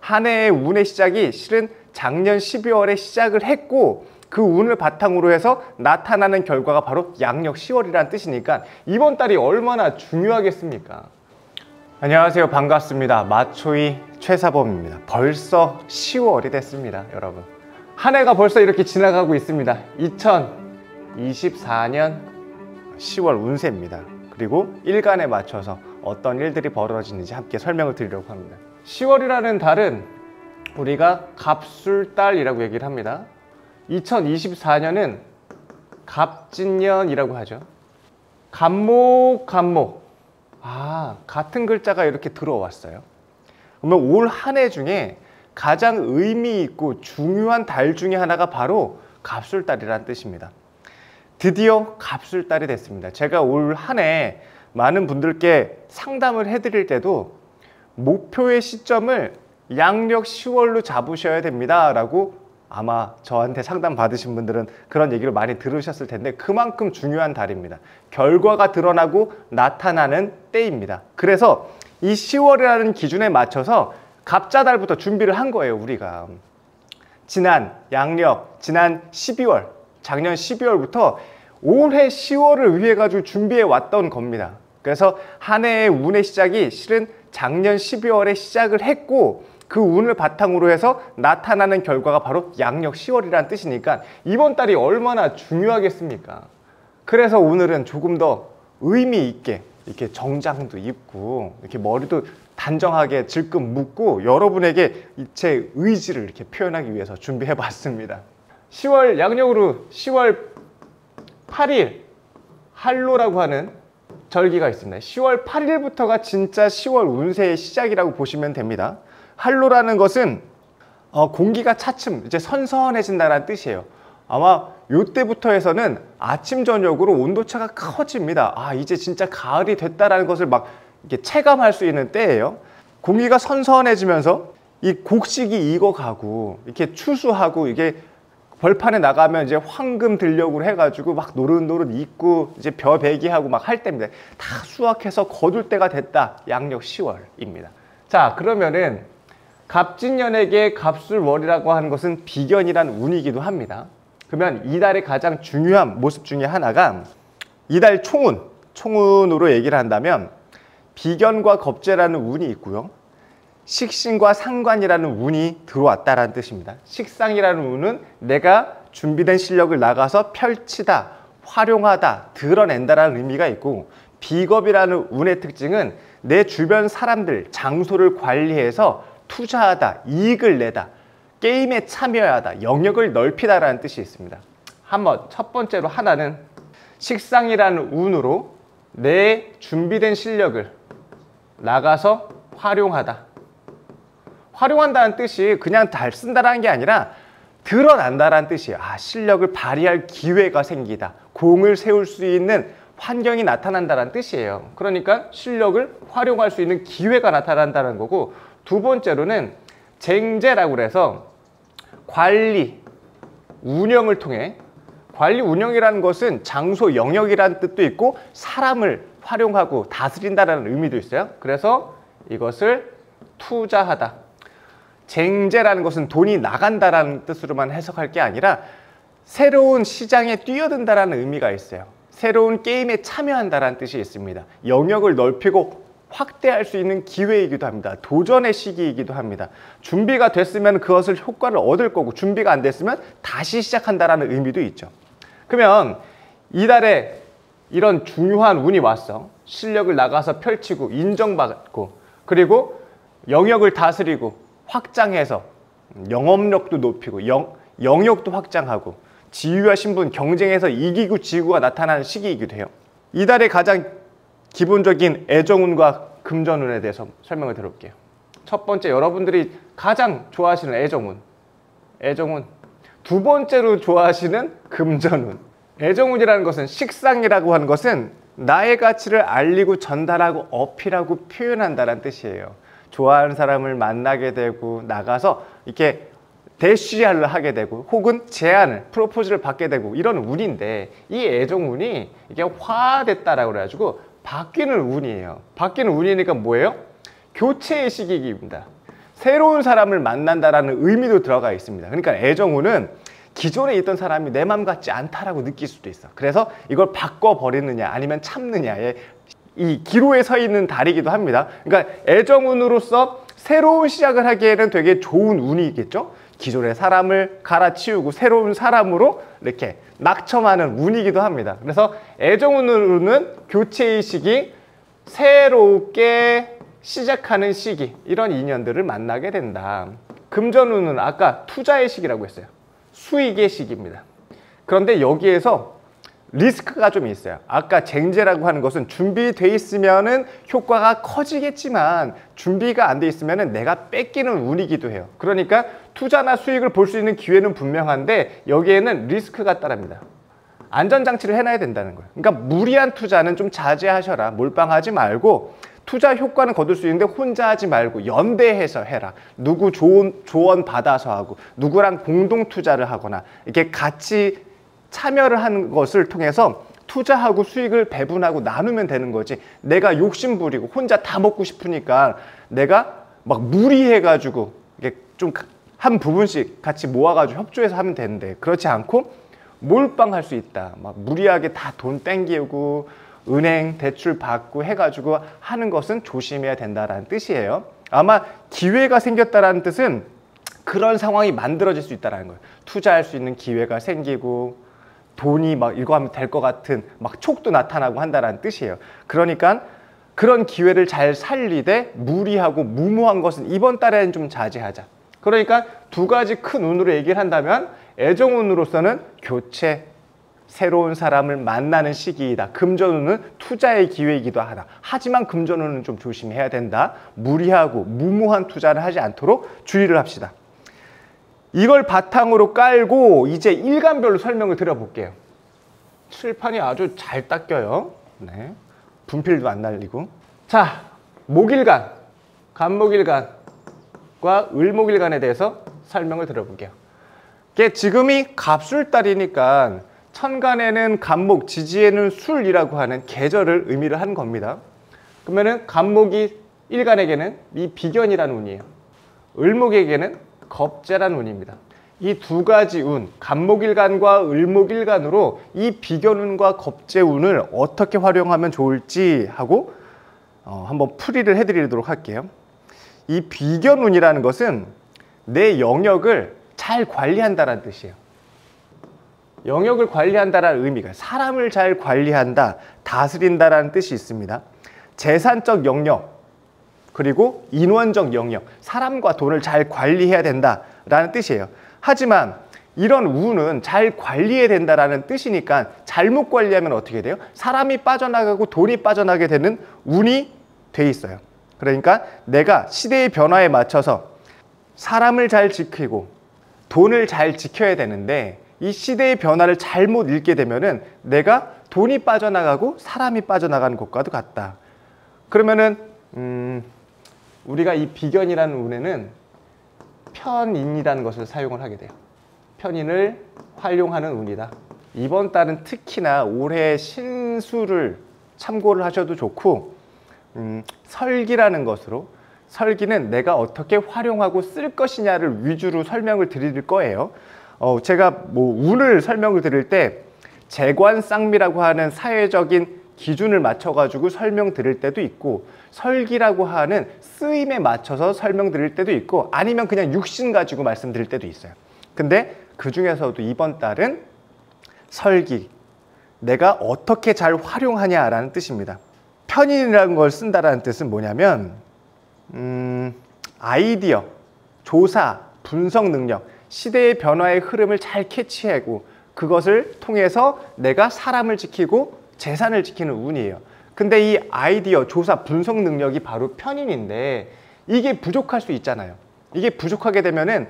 한 해의 운의 시작이 실은 작년 12월에 시작을 했고 그 운을 바탕으로 해서 나타나는 결과가 바로 양력 10월이라는 뜻이니까 이번 달이 얼마나 중요하겠습니까? 안녕하세요. 반갑습니다. 마초이 최사범입니다. 벌써 10월이 됐습니다. 여러분, 한 해가 벌써 이렇게 지나가고 있습니다. 2024년 10월 운세입니다. 그리고 일간에 맞춰서 어떤 일들이 벌어지는지 함께 설명을 드리려고 합니다. 10월이라는 달은 우리가 갑술달이라고 얘기를 합니다. 2024년은 갑진년이라고 하죠. 갑목 같은 글자가 이렇게 들어왔어요. 그러면 올 한 해 중에 가장 의미 있고 중요한 달 중에 하나가 바로 갑술달이라는 뜻입니다. 드디어 갑술달이 됐습니다. 제가 올 한 해 많은 분들께 상담을 해드릴 때도 목표의 시점을 양력 10월로 잡으셔야 됩니다 라고 아마 저한테 상담 받으신 분들은 그런 얘기를 많이 들으셨을 텐데 그만큼 중요한 달입니다. 결과가 드러나고 나타나는 때입니다. 그래서 이 10월이라는 기준에 맞춰서 갑자달부터 준비를 한 거예요. 우리가 지난 12월 작년 12월부터 올해 10월을 위해 가지고 준비해 왔던 겁니다. 그래서 한 해의 운의 시작이 실은 작년 12월에 시작을 했고 그 운을 바탕으로 해서 나타나는 결과가 바로 양력 10월이라는 뜻이니까 이번 달이 얼마나 중요하겠습니까? 그래서 오늘은 조금 더 의미 있게 이렇게 정장도 입고 이렇게 머리도 단정하게 질끈 묶고 여러분에게 제 의지를 이렇게 표현하기 위해서 준비해 봤습니다. 10월 양력으로 10월 8일 할로라고 하는 절기가 있습니다. 10월 8일부터가 진짜 10월 운세의 시작이라고 보시면 됩니다. 할로라는 것은 공기가 차츰 이제 선선해진다는 뜻이에요. 아마 요때부터 해서는 아침 저녁으로 온도차가 커집니다. 이제 진짜 가을이 됐다라는 것을 막 이렇게 체감할 수 있는 때예요. 공기가 선선해지면서 이 곡식이 익어가고 이렇게 추수하고 이게 벌판에 나가면 이제 황금 들녘으로 해가지고 막 노릇노릇 익고 이제 벼 배기하고 막 할 때입니다. 다 수확해서 거둘 때가 됐다. 양력 10월입니다. 자, 그러면은 갑진년에게 갑술월이라고 하는 것은 비견이란 운이기도 합니다. 그러면 이달의 가장 중요한 모습 중에 하나가 이달 총운으로 얘기를 한다면 비견과 겁재라는 운이 있고요. 식신과 상관이라는 운이 들어왔다라는 뜻입니다. 식상이라는 운은 내가 준비된 실력을 나가서 펼치다, 활용하다, 드러낸다라는 의미가 있고 비겁이라는 운의 특징은 내 주변 사람들, 장소를 관리해서 투자하다, 이익을 내다, 게임에 참여하다, 영역을 넓히다라는 뜻이 있습니다. 한번 첫 번째로 하나는 식상이라는 운으로 내 준비된 실력을 나가서 활용하다. 활용한다는 뜻이 그냥 잘 쓴다라는 게 아니라 드러난다라는 뜻이에요. 실력을 발휘할 기회가 생기다. 공을 세울 수 있는 환경이 나타난다는 뜻이에요. 그러니까 실력을 활용할 수 있는 기회가 나타난다는 거고, 두 번째로는 쟁제라고 해서 관리, 운영을 통해, 관리, 운영이라는 것은 장소, 영역이라는 뜻도 있고 사람을 활용하고 다스린다는 의미도 있어요. 그래서 이것을 투자하다. 쟁제라는 것은 돈이 나간다라는 뜻으로만 해석할 게 아니라 새로운 시장에 뛰어든다라는 의미가 있어요. 새로운 게임에 참여한다라는 뜻이 있습니다. 영역을 넓히고 확대할 수 있는 기회이기도 합니다. 도전의 시기이기도 합니다. 준비가 됐으면 그것을 효과를 얻을 거고 준비가 안 됐으면 다시 시작한다라는 의미도 있죠. 그러면 이달에 이런 중요한 운이 왔어. 실력을 나가서 펼치고 인정받고 그리고 영역을 다스리고 확장해서 영업력도 높이고 영역도 확장하고 지위와 신분, 경쟁에서 이기고 지구가 나타나는 시기이기도 해요. 이달의 가장 기본적인 애정운과 금전운에 대해서 설명을 드릴게요. 첫 번째, 여러분들이 가장 좋아하시는 애정운. 두 번째로 좋아하시는 금전운. 애정운이라는 것은 식상이라고 하는 것은 나의 가치를 알리고 전달하고 어필하고 표현한다는 뜻이에요. 좋아하는 사람을 만나게 되고 나가서 이렇게 대시를 하게 되고 혹은 제안을, 프로포즈를 받게 되고 이런 운인데 이 애정운이 이게 화됐다라고 그래가지고 바뀌는 운이에요. 바뀌는 운이니까 뭐예요? 교체의 시기입니다. 새로운 사람을 만난다라는 의미도 들어가 있습니다. 그러니까 애정운은 기존에 있던 사람이 내 맘 같지 않다라고 느낄 수도 있어. 그래서 이걸 바꿔버리느냐 아니면 참느냐의 이 기로에 서 있는 달이기도 합니다. 그러니까 애정운으로서 새로운 시작을 하기에는 되게 좋은 운이겠죠. 기존의 사람을 갈아치우고 새로운 사람으로 이렇게 낙첨하는 운이기도 합니다. 그래서 애정운으로는 교체의 시기, 새롭게 시작하는 시기, 이런 인연들을 만나게 된다. 금전운은 아까 투자의 시기라고 했어요. 수익의 시기입니다. 그런데 여기에서 리스크가 좀 있어요. 아까 쟁제라고 하는 것은 준비돼 있으면은 효과가 커지겠지만 준비가 안 돼 있으면은 내가 뺏기는 운이기도 해요. 그러니까 투자나 수익을 볼 수 있는 기회는 분명한데 여기에는 리스크가 따릅니다. 안전장치를 해놔야 된다는 거예요. 그러니까 무리한 투자는 좀 자제하셔라. 몰빵하지 말고 투자 효과는 거둘 수 있는데 혼자 하지 말고 연대해서 해라. 누구 조언 받아서 하고 누구랑 공동 투자를 하거나 이렇게 같이 참여를 하는 것을 통해서 투자하고 수익을 배분하고 나누면 되는 거지. 내가 욕심 부리고 혼자 다 먹고 싶으니까 내가 막 무리해가지고 이게 좀 한 부분씩 같이 모아가지고 협조해서 하면 되는데 그렇지 않고 몰빵할 수 있다. 막 무리하게 다 돈 땡기고 은행 대출 받고 해가지고 하는 것은 조심해야 된다라는 뜻이에요. 아마 기회가 생겼다라는 뜻은 그런 상황이 만들어질 수 있다는 거예요. 투자할 수 있는 기회가 생기고 돈이 막 이거 하면 될 것 같은 막 촉도 나타나고 한다는 뜻이에요. 그러니까 그런 기회를 잘 살리되 무리하고 무모한 것은 이번 달에는 좀 자제하자. 그러니까 두 가지 큰 운으로 얘기를 한다면 애정운으로서는 교체, 새로운 사람을 만나는 시기이다. 금전운은 투자의 기회이기도 하다. 하지만 금전운은 좀 조심해야 된다. 무리하고 무모한 투자를 하지 않도록 주의를 합시다. 이걸 바탕으로 깔고 이제 일간별로 설명을 드려볼게요. 칠판이 아주 잘 닦여요. 네. 분필도 안 날리고. 자, 목일간, 간목일간과 을목일간에 대해서 설명을 드려볼게요. 이게 지금이 갑술달이니까 천간에는 간목, 지지에는 술이라고 하는 계절을 의미를 하는 겁니다. 그러면은 간목이 일간에게는 이 비견이라는 운이에요. 을목에게는 겁재라는 운입니다. 이 두 가지 운, 간목일간과 을목일간으로 이 비견운과 겁재운을 어떻게 활용하면 좋을지 하고 한번 풀이를 해드리도록 할게요. 이 비견운이라는 것은 내 영역을 잘 관리한다는 뜻이에요. 영역을 관리한다는 의미가 사람을 잘 관리한다, 다스린다라는 뜻이 있습니다. 재산적 영역, 그리고 인원적 영역, 사람과 돈을 잘 관리해야 된다라는 뜻이에요. 하지만 이런 운은 잘 관리해야 된다라는 뜻이니까 잘못 관리하면 어떻게 돼요? 사람이 빠져나가고 돈이 빠져나게 되는 운이 돼 있어요. 그러니까 내가 시대의 변화에 맞춰서 사람을 잘 지키고 돈을 잘 지켜야 되는데 이 시대의 변화를 잘못 읽게 되면은 내가 돈이 빠져나가고 사람이 빠져나가는 것과도 같다. 그러면은 우리가 이 비견이라는 운에는 편인이라는 것을 사용을 하게 돼요. 편인을 활용하는 운이다. 이번 달은 특히나 올해 신수를 참고를 하셔도 좋고 설기라는 것으로 설기는 내가 어떻게 활용하고 쓸 것이냐를 위주로 설명을 드릴 거예요. 제가 뭐 운을 설명을 드릴 때 재관쌍미라고 하는 사회적인 기준을 맞춰가지고 설명드릴 때도 있고 설기라고 하는 쓰임에 맞춰서 설명드릴 때도 있고 아니면 그냥 육신 가지고 말씀드릴 때도 있어요. 근데 그 중에서도 이번 달은 설기, 내가 어떻게 잘 활용하냐라는 뜻입니다. 편인이라는 걸 쓴다라는 뜻은 뭐냐면 아이디어, 조사, 분석 능력, 시대의 변화의 흐름을 잘 캐치하고 그것을 통해서 내가 사람을 지키고 재산을 지키는 운이에요. 근데 이 아이디어, 조사, 분석 능력이 바로 편인인데 이게 부족할 수 있잖아요. 이게 부족하게 되면은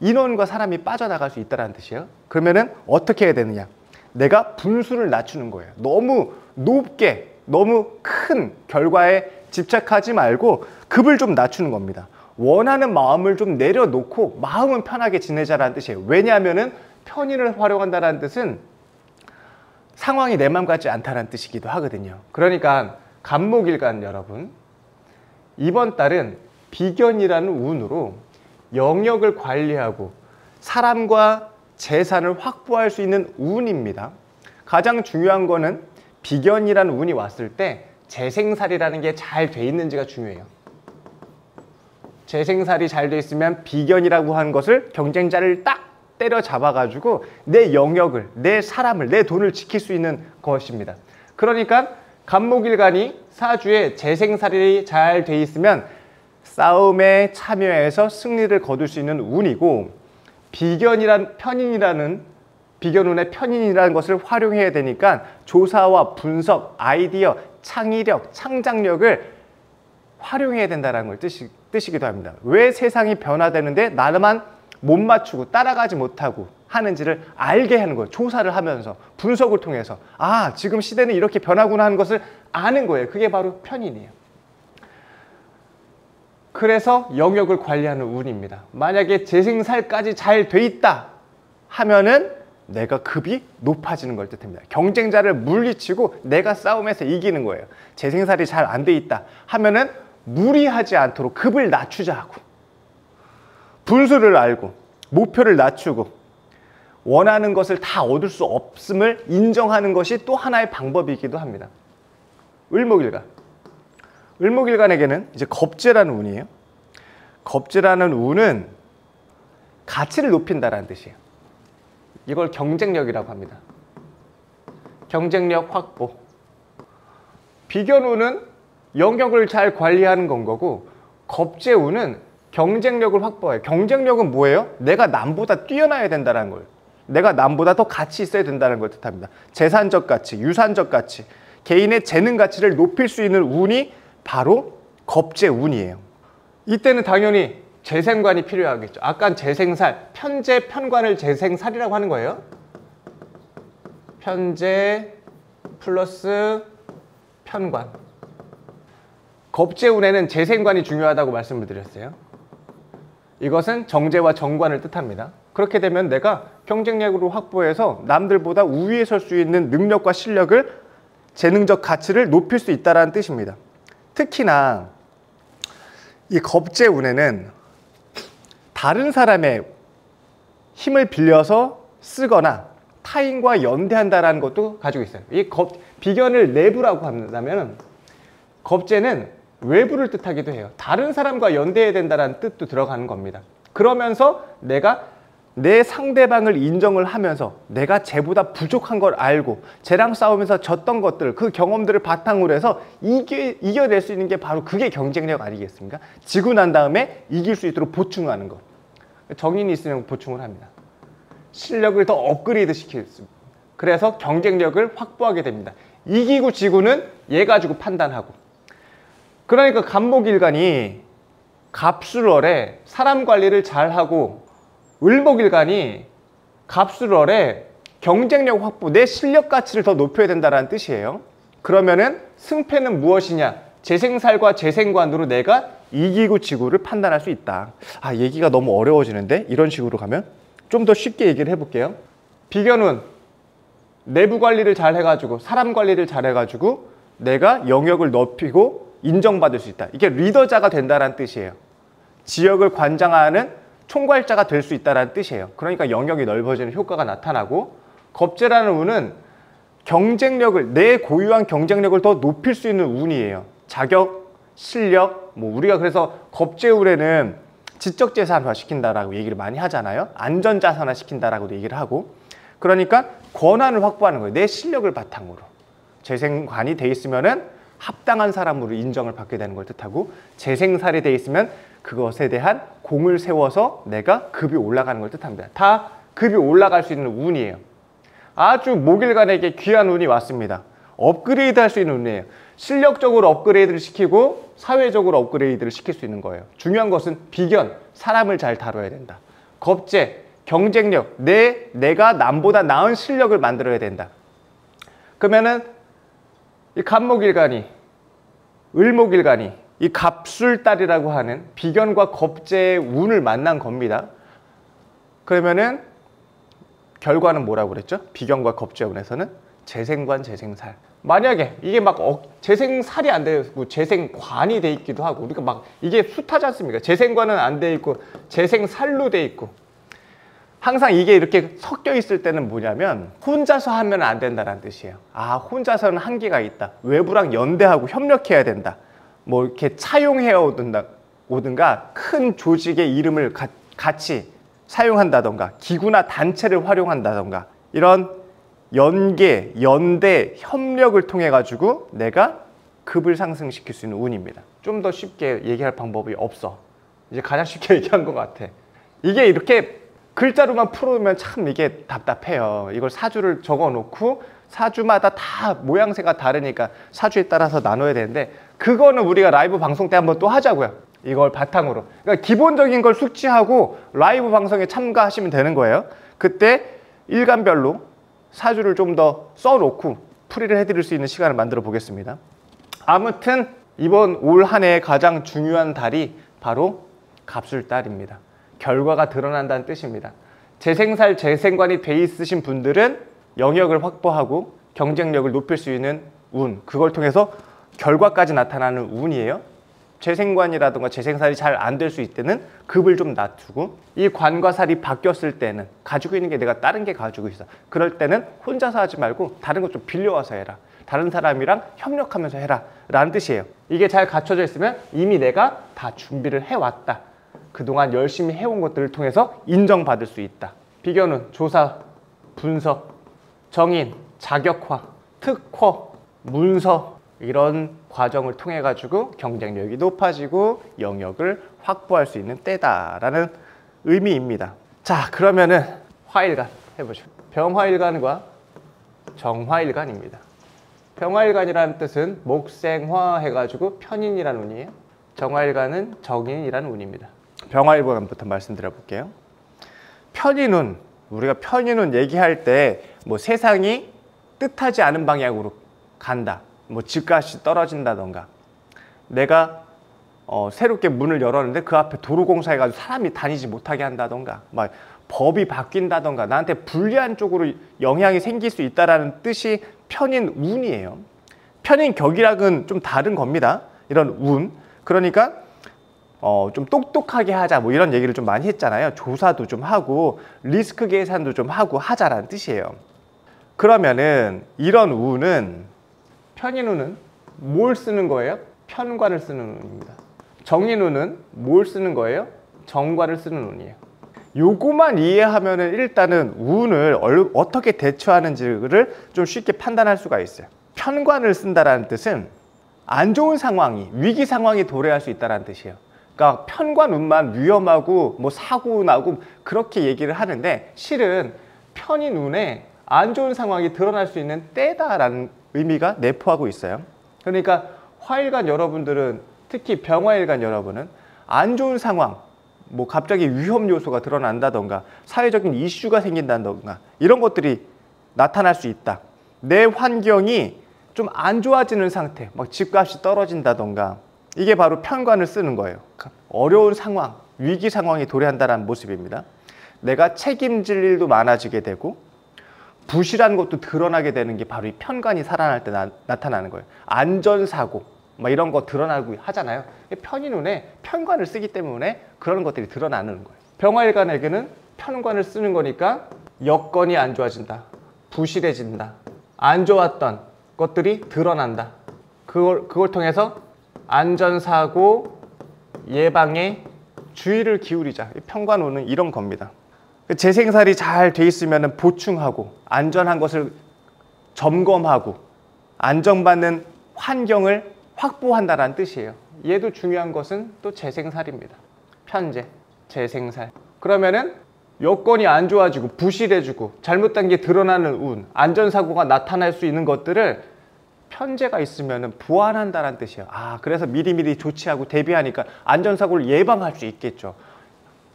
인원과 사람이 빠져나갈 수 있다는 뜻이에요. 그러면은 어떻게 해야 되느냐? 내가 분수를 낮추는 거예요. 너무 높게, 너무 큰 결과에 집착하지 말고 급을 좀 낮추는 겁니다. 원하는 마음을 좀 내려놓고 마음은 편하게 지내자라는 뜻이에요. 왜냐하면은 편인을 활용한다는 뜻은 상황이 내 맘 같지 않다는 뜻이기도 하거든요. 그러니까 간목일간 여러분, 이번 달은 비견이라는 운으로 영역을 관리하고 사람과 재산을 확보할 수 있는 운입니다. 가장 중요한 거는 비견이라는 운이 왔을 때 재생살이라는 게 잘 돼 있는지가 중요해요. 재생살이 잘 돼 있으면 비견이라고 하는 것을 경쟁자를 딱 때려잡아가지고 내 영역을, 내 사람을, 내 돈을 지킬 수 있는 것입니다. 그러니까 간목일간이 사주에 재생살이 잘 돼 있으면 싸움에 참여해서 승리를 거둘 수 있는 운이고, 편인이라는 비견운의 편인이라는 것을 활용해야 되니까 조사와 분석, 아이디어, 창의력, 창작력을 활용해야 된다는 걸 뜻이기도 합니다. 왜 세상이 변화되는데 나만 못 맞추고 따라가지 못하고 하는지를 알게 하는 거예요. 조사를 하면서, 분석을 통해서. 아, 지금 시대는 이렇게 변하구나 하는 것을 아는 거예요. 그게 바로 편인이에요. 그래서 영역을 관리하는 운입니다. 만약에 재생살까지 잘 돼 있다 하면은 내가 급이 높아지는 걸 뜻합니다. 경쟁자를 물리치고 내가 싸움에서 이기는 거예요. 재생살이 잘 안 돼 있다 하면은 무리하지 않도록 급을 낮추자 하고, 분수를 알고 목표를 낮추고 원하는 것을 다 얻을 수 없음을 인정하는 것이 또 하나의 방법이기도 합니다. 을목일간. 을목일간에게는 이제 겁재라는 운이에요. 겁재라는 운은 가치를 높인다라는 뜻이에요. 이걸 경쟁력이라고 합니다. 경쟁력 확보. 비견운은 영역을 잘 관리하는 건 거고, 겁재운은 경쟁력을 확보해요. 경쟁력은 뭐예요? 내가 남보다 뛰어나야 된다는 거예요. 내가 남보다 더 가치 있어야 된다는 걸 뜻합니다. 재산적 가치, 유산적 가치, 개인의 재능 가치를 높일 수 있는 운이 바로 겁재운이에요. 이때는 당연히 재생관이 필요하겠죠. 아까 재생살, 편재, 편관을 재생살이라고 하는 거예요. 편재 플러스 편관. 겁재운에는 재생관이 중요하다고 말씀을 드렸어요. 이것은 정재와 정관을 뜻합니다. 그렇게 되면 내가 경쟁력으로 확보해서 남들보다 우위에 설 수 있는 능력과 실력을, 재능적 가치를 높일 수 있다는 뜻입니다. 특히나 이 겁재운에는 다른 사람의 힘을 빌려서 쓰거나 타인과 연대한다는 것도 가지고 있어요. 이 비견을 내부라고 한다면 겁재는 외부를 뜻하기도 해요. 다른 사람과 연대해야 된다는 뜻도 들어가는 겁니다. 그러면서 내가 내 상대방을 인정을 하면서 내가 쟤보다 부족한 걸 알고 쟤랑 싸우면서 졌던 것들, 그 경험들을 바탕으로 해서 이겨낼 수 있는 게 바로 그게 경쟁력 아니겠습니까? 지고 난 다음에 이길 수 있도록 보충하는 것. 정인이 있으면 보충을 합니다. 실력을 더 업그레이드 시킬 수 있습니다. 그래서 경쟁력을 확보하게 됩니다. 이기고 지고는 얘 가지고 판단하고. 그러니까 간목일간이 갑술월에 사람 관리를 잘하고, 을목일간이 갑술월에 경쟁력 확보, 내 실력 가치를 더 높여야 된다는 뜻이에요. 그러면은 승패는 무엇이냐? 재생살과 재생관으로 내가 이기고 지고를 판단할 수 있다. 아, 얘기가 너무 어려워지는데? 이런 식으로 가면 좀 더 쉽게 얘기를 해볼게요. 비견운, 내부 관리를 잘 해가지고, 사람 관리를 잘 해가지고 내가 영역을 높이고 인정받을 수 있다. 이게 리더자가 된다는 뜻이에요. 지역을 관장하는 총괄자가 될 수 있다는 뜻이에요. 그러니까 영역이 넓어지는 효과가 나타나고, 겁재라는 운은 경쟁력을, 내 고유한 경쟁력을 더 높일 수 있는 운이에요. 자격, 실력, 우리가 그래서 겁재운에는 지적재산화 시킨다라고 얘기를 많이 하잖아요. 안전자산화 시킨다라고도 얘기를 하고. 그러니까 권한을 확보하는 거예요. 내 실력을 바탕으로. 재생관이 돼 있으면은 합당한 사람으로 인정을 받게 되는 걸 뜻하고, 재생살이 돼 있으면 그것에 대한 공을 세워서 내가 급이 올라가는 걸 뜻합니다. 다 급이 올라갈 수 있는 운이에요. 아주 목일간에게 귀한 운이 왔습니다. 업그레이드 할 수 있는 운이에요. 실력적으로 업그레이드를 시키고 사회적으로 업그레이드를 시킬 수 있는 거예요. 중요한 것은 비견, 사람을 잘 다뤄야 된다. 겁재, 경쟁력, 내가 남보다 나은 실력을 만들어야 된다. 그러면은 이 간목일간이, 을목일간이 이 갑술달이라고 하는 비견과 겁재의 운을 만난 겁니다. 그러면은 결과는 뭐라고 그랬죠? 비견과 겁재 운에서는 재생관, 재생살. 만약에 이게 막 재생살이 안 되고 재생관이 돼 있기도 하고, 우리가 막 이게 숱하지 않습니까? 재생관은 안 돼 있고 재생살로 돼 있고, 항상 이게 이렇게 섞여 있을 때는 뭐냐면 혼자서 하면 안 된다는 뜻이에요. 아, 혼자서는 한계가 있다. 외부랑 연대하고 협력해야 된다. 뭐 이렇게 차용해 오든가 큰 조직의 이름을 같이 사용한다던가 기구나 단체를 활용한다던가 이런 연계, 연대, 협력을 통해 가지고 내가 급을 상승시킬 수 있는 운입니다. 좀 더 쉽게 얘기할 방법이 없어. 이제 가장 쉽게 얘기한 것 같아. 이게 이렇게 글자로만 풀어오면 참 이게 답답해요. 이걸 사주를 적어 놓고 사주마다 다 모양새가 다르니까 사주에 따라서 나눠야 되는데, 그거는 우리가 라이브 방송 때 한번 또 하자고요. 이걸 바탕으로. 그러니까 기본적인 걸 숙지하고 라이브 방송에 참가하시면 되는 거예요. 그때 일간별로 사주를 좀 더 써놓고 풀이를 해드릴 수 있는 시간을 만들어 보겠습니다. 아무튼 이번 올 한 해의 가장 중요한 달이 바로 갑술달입니다. 결과가 드러난다는 뜻입니다. 재생살, 재생관이 돼 있으신 분들은 영역을 확보하고 경쟁력을 높일 수 있는 운, 그걸 통해서 결과까지 나타나는 운이에요. 재생관이라든가 재생살이 잘 안 될 수 있을 때는 급을 좀 낮추고, 이 관과 살이 바뀌었을 때는 가지고 있는 게 내가 다른 게 가지고 있어. 그럴 때는 혼자서 하지 말고 다른 것 좀 빌려와서 해라. 다른 사람이랑 협력하면서 해라 라는 뜻이에요. 이게 잘 갖춰져 있으면 이미 내가 다 준비를 해왔다. 그동안 열심히 해온 것들을 통해서 인정받을 수 있다. 비견운, 조사, 분석, 정인, 자격화, 특허, 문서, 이런 과정을 통해 가지고 경쟁력이 높아지고 영역을 확보할 수 있는 때다라는 의미입니다. 자, 그러면은 화일간 해보죠. 병화일간과 정화일간입니다. 병화일간이라는 뜻은 목생화 해가지고 편인이라는 운이에요. 정화일간은 정인이라는 운입니다. 병화일간부터 말씀드려 볼게요. 편인운, 우리가 편인운 얘기할 때 뭐 세상이 뜻하지 않은 방향으로 간다, 뭐 집값이 떨어진다던가, 내가 새롭게 문을 열었는데 그 앞에 도로공사 해가지고 사람이 다니지 못하게 한다던가, 막 법이 바뀐다던가, 나한테 불리한 쪽으로 영향이 생길 수 있다라는 뜻이 편인운이에요. 편인격이랑은 좀 다른 겁니다. 이런 운. 그러니까 좀 똑똑하게 하자, 뭐 이런 얘기를 좀 많이 했잖아요. 조사도 좀 하고 리스크 계산도 좀 하고 하자라는 뜻이에요. 그러면은 이런 운은, 편인운은 뭘 쓰는 거예요? 편관을 쓰는 운입니다. 정인운은 뭘 쓰는 거예요? 정관을 쓰는 운이에요. 요거만 이해하면은 일단은 운을 어떻게 대처하는지를 좀 쉽게 판단할 수가 있어요. 편관을 쓴다라는 뜻은 안 좋은 상황이, 위기 상황이 도래할 수 있다는 뜻이에요. 그러니까 편관운만 위험하고 뭐 사고 나고 그렇게 얘기를 하는데, 실은 편인운에 안 좋은 상황이 드러날 수 있는 때다라는 의미가 내포하고 있어요. 그러니까 화일간 여러분들은, 특히 병화일간 여러분은 안 좋은 상황, 뭐 갑자기 위험 요소가 드러난다던가 사회적인 이슈가 생긴다던가 이런 것들이 나타날 수 있다. 내 환경이 좀 안 좋아지는 상태, 막 집값이 떨어진다던가, 이게 바로 편관을 쓰는 거예요. 어려운 상황, 위기 상황이 도래한다는 모습입니다. 내가 책임질 일도 많아지게 되고 부실한 것도 드러나게 되는 게 바로 이 편관이 살아날 때 나타나는 거예요. 안전사고 막 이런 거 드러나고 하잖아요. 편인운에 편관을 쓰기 때문에 그런 것들이 드러나는 거예요. 병화일간에게는 편관을 쓰는 거니까 여건이 안 좋아진다, 부실해진다, 안 좋았던 것들이 드러난다. 그걸 통해서 안전사고 예방에 주의를 기울이자. 편관운은 이런 겁니다. 재생살이 잘 돼 있으면 보충하고 안전한 것을 점검하고 안정받는 환경을 확보한다는 뜻이에요. 얘도 중요한 것은 또 재생살입니다. 편재, 재생살. 그러면은 여건이 안 좋아지고 부실해지고 잘못된 게 드러나는 운, 안전사고가 나타날 수 있는 것들을 편재가 있으면 보완한다는 뜻이에요. 아, 그래서 미리미리 조치하고 대비하니까 안전사고를 예방할 수 있겠죠.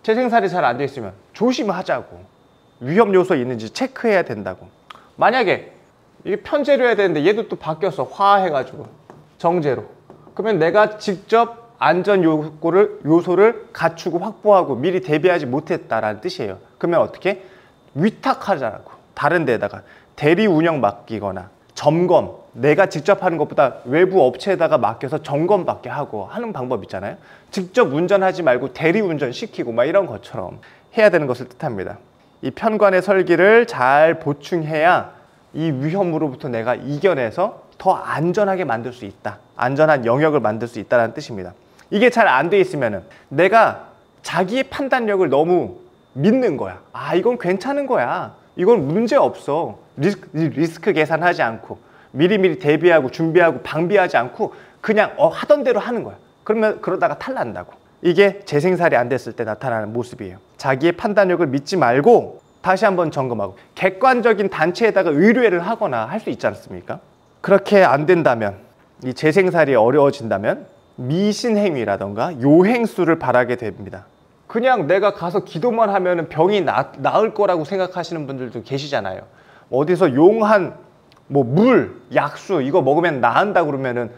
재생살이 잘 안 돼 있으면 조심하자고, 위험 요소 있는지 체크해야 된다고. 만약에 이게 편재로 해야 되는데 얘도 또 바뀌었어, 화해가지고 정제로. 그러면 내가 직접 안전 요소를 갖추고 확보하고 미리 대비하지 못했다라는 뜻이에요. 그러면 어떻게? 위탁하자고, 다른 데다가 대리 운영 맡기거나 점검, 내가 직접 하는 것보다 외부 업체에다가 맡겨서 점검받게 하고 하는 방법 있잖아요. 직접 운전하지 말고 대리운전 시키고 막 이런 것처럼 해야 되는 것을 뜻합니다. 이 편관의 설계를 잘 보충해야 이 위험으로부터 내가 이겨내서 더 안전하게 만들 수 있다. 안전한 영역을 만들 수 있다는 뜻입니다. 이게 잘 안 돼 있으면은 내가 자기의 판단력을 너무 믿는 거야. 아, 이건 괜찮은 거야. 이건 문제 없어. 리스크 계산하지 않고 미리미리 대비하고 준비하고 방비하지 않고 그냥 하던 대로 하는 거야. 그러면 그러다가 탈난다고. 이게 재생살이 안 됐을 때 나타나는 모습이에요. 자기의 판단력을 믿지 말고 다시 한번 점검하고 객관적인 단체에다가 의뢰를 하거나 할 수 있지 않습니까? 그렇게 안 된다면, 이 재생살이 어려워진다면 미신행위라던가 요행수를 바라게 됩니다. 그냥 내가 가서 기도만 하면 병이 나을 거라고 생각하시는 분들도 계시잖아요. 어디서 용한 물, 약수 이거 먹으면 나은다 그러면은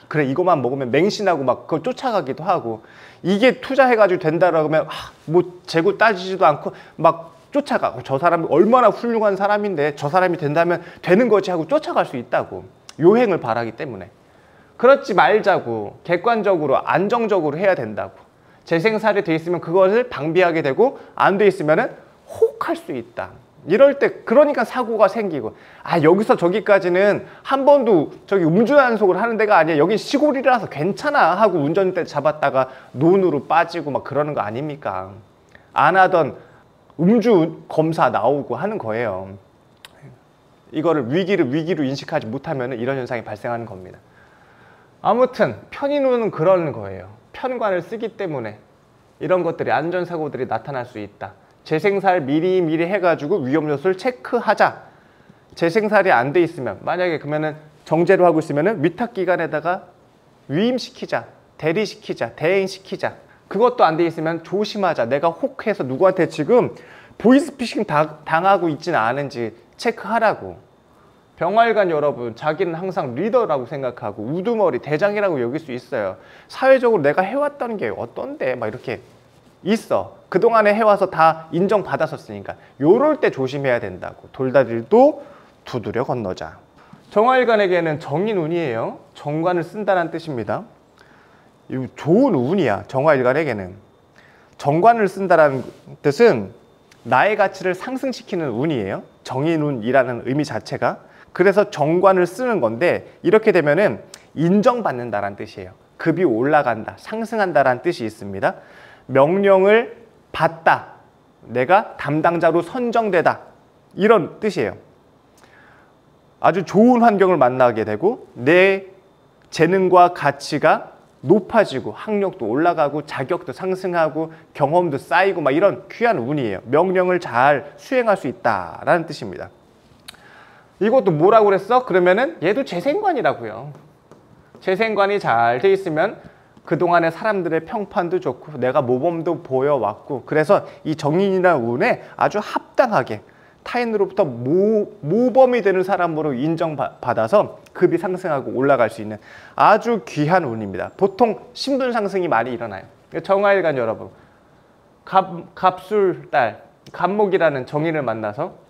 그래 이거만 먹으면 맹신하고 막 그걸 쫓아가기도 하고, 이게 투자해가지고 된다라고 하면 재고 따지지도 않고 막 쫓아가고, 저 사람이 얼마나 훌륭한 사람인데 저 사람이 된다면 되는 거지 하고 쫓아갈 수 있다고. 요행을 바라기 때문에. 그렇지 말자고. 객관적으로 안정적으로 해야 된다고. 재생살이 돼 있으면 그것을 방비하게 되고, 안 돼 있으면은 혹할 수 있다. 이럴 때 그러니까 사고가 생기고, 여기서 저기까지는 한 번도 저기 음주단속을 하는 데가 아니야, 여기 시골이라서 괜찮아 하고 운전대 잡았다가 논으로 빠지고 막 그러는 거 아닙니까? 안 하던 음주 검사 나오고 하는 거예요. 이거를 위기로 인식하지 못하면 이런 현상이 발생하는 겁니다. 아무튼 편의론은 그러는 거예요. 편관을 쓰기 때문에 이런 것들이, 안전사고들이 나타날 수 있다. 재생살 미리 해가지고 위험 요소를 체크하자. 재생살이 안 돼 있으면, 만약에 그러면은 정제로 하고 있으면은 위탁기관에다가 위임시키자, 대리시키자, 대행시키자. 그것도 안 돼 있으면 조심하자. 내가 혹해서 누구한테 지금 보이스피싱 당하고 있지는 않은지 체크하라고. 병활관 여러분, 자기는 항상 리더라고 생각하고 우두머리 대장이라고 여길 수 있어요. 사회적으로 내가 해왔다는 게 어떤데 막 이렇게 있어. 그동안에 해와서 다 인정받았었으니까. 요럴 때 조심해야 된다고. 돌다리도 두드려 건너자. 정화일관에게는 정인운이에요. 정관을 쓴다는 뜻입니다. 이거 좋은 운이야. 정화일관에게는. 정관을 쓴다는 뜻은 나의 가치를 상승시키는 운이에요. 정인운이라는 의미 자체가. 그래서 정관을 쓰는 건데, 이렇게 되면은 인정받는다라는 뜻이에요. 급이 올라간다, 상승한다라는 뜻이 있습니다. 명령을 받다, 내가 담당자로 선정되다, 이런 뜻이에요. 아주 좋은 환경을 만나게 되고 내 재능과 가치가 높아지고 학력도 올라가고 자격도 상승하고 경험도 쌓이고 막 이런 귀한 운이에요. 명령을 잘 수행할 수 있다라는 뜻입니다. 이것도 뭐라고 그랬어? 그러면은 얘도 재생관이라고요. 재생관이 잘 돼 있으면 그동안의 사람들의 평판도 좋고 내가 모범도 보여왔고, 그래서 이 정인이라는 운에 아주 합당하게 타인으로부터 모범이 되는 사람으로 인정받아서 급이 상승하고 올라갈 수 있는 아주 귀한 운입니다. 보통 신분 상승이 많이 일어나요. 정화일관 여러분, 갑술달, 갑목이라는 정인을 만나서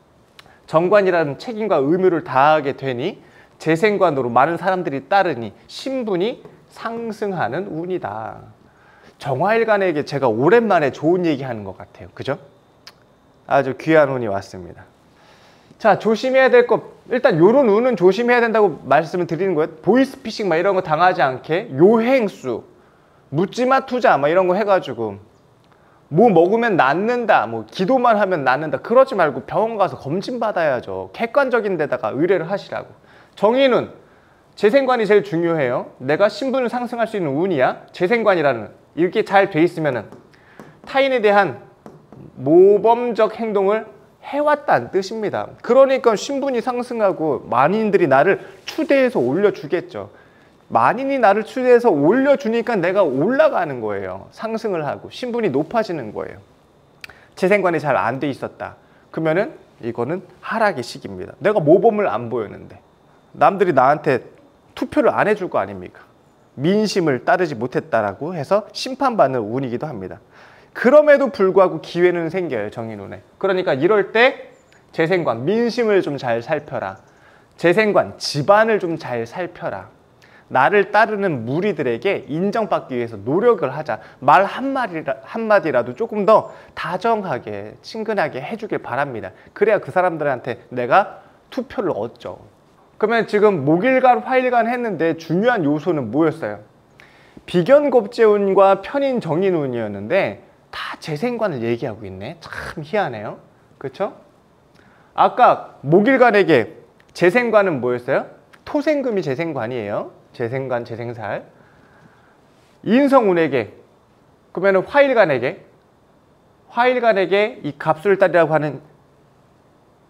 정관이라는 책임과 의무를 다하게 되니 재생관으로 많은 사람들이 따르니 신분이 상승하는 운이다. 정화일관에게 제가 오랜만에 좋은 얘기하는 것 같아요. 그죠? 아주 귀한 운이 왔습니다. 자, 조심해야 될 것, 일단 요런 운은 조심해야 된다고 말씀을 드리는 거예요. 보이스피싱 막 이런 거 당하지 않게, 요행수, 묻지마 투자 막 이런 거 해가지고 뭐 먹으면 낫는다, 뭐 기도만 하면 낫는다, 그러지 말고 병원 가서 검진 받아야죠. 객관적인 데다가 의뢰를 하시라고. 정의는 재생관이 제일 중요해요. 내가 신분을 상승할 수 있는 운이야. 재생관이라는, 이렇게 잘 돼 있으면은 타인에 대한 모범적 행동을 해왔다는 뜻입니다. 그러니까 신분이 상승하고 만인들이 나를 추대해서 올려주겠죠. 만인이 나를 추대해서 올려주니까 내가 올라가는 거예요. 상승을 하고 신분이 높아지는 거예요. 재생관이 잘 안 돼 있었다. 그러면은 이거는 하락의 시기입니다. 내가 모범을 안 보였는데 남들이 나한테 투표를 안 해줄 거 아닙니까? 민심을 따르지 못했다라고 해서 심판받는 운이기도 합니다. 그럼에도 불구하고 기회는 생겨요, 정인운에. 그러니까 이럴 때 재생관, 민심을 좀 잘 살펴라. 재생관, 집안을 좀 잘 살펴라. 나를 따르는 무리들에게 인정받기 위해서 노력을 하자. 말 한마디라도 조금 더 다정하게, 친근하게 해주길 바랍니다. 그래야 그 사람들한테 내가 투표를 얻죠. 그러면 지금 목일간, 화일간 했는데 중요한 요소는 뭐였어요? 비견곱재운과 편인정인운이었는데 다 재생관을 얘기하고 있네. 참 희한해요. 그렇죠? 아까 목일간에게 재생관은 뭐였어요? 토생금이 재생관이에요. 재생관, 재생살. 인성운에게, 그러면 화일간에게 이 갑술달이라고 하는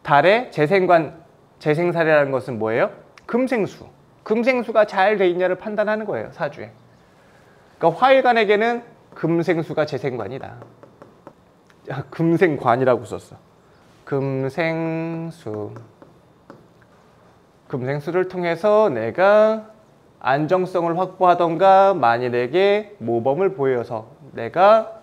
달의 재생관, 재생살이라는 것은 뭐예요? 금생수. 금생수가 잘 돼 있냐를 판단하는 거예요, 사주에. 그러니까 화일간에게는 금생수가 재생관이다. 금생관이라고 썼어. 금생수. 금생수를 통해서 내가 안정성을 확보하던가 만일에게 모범을 보여서 내가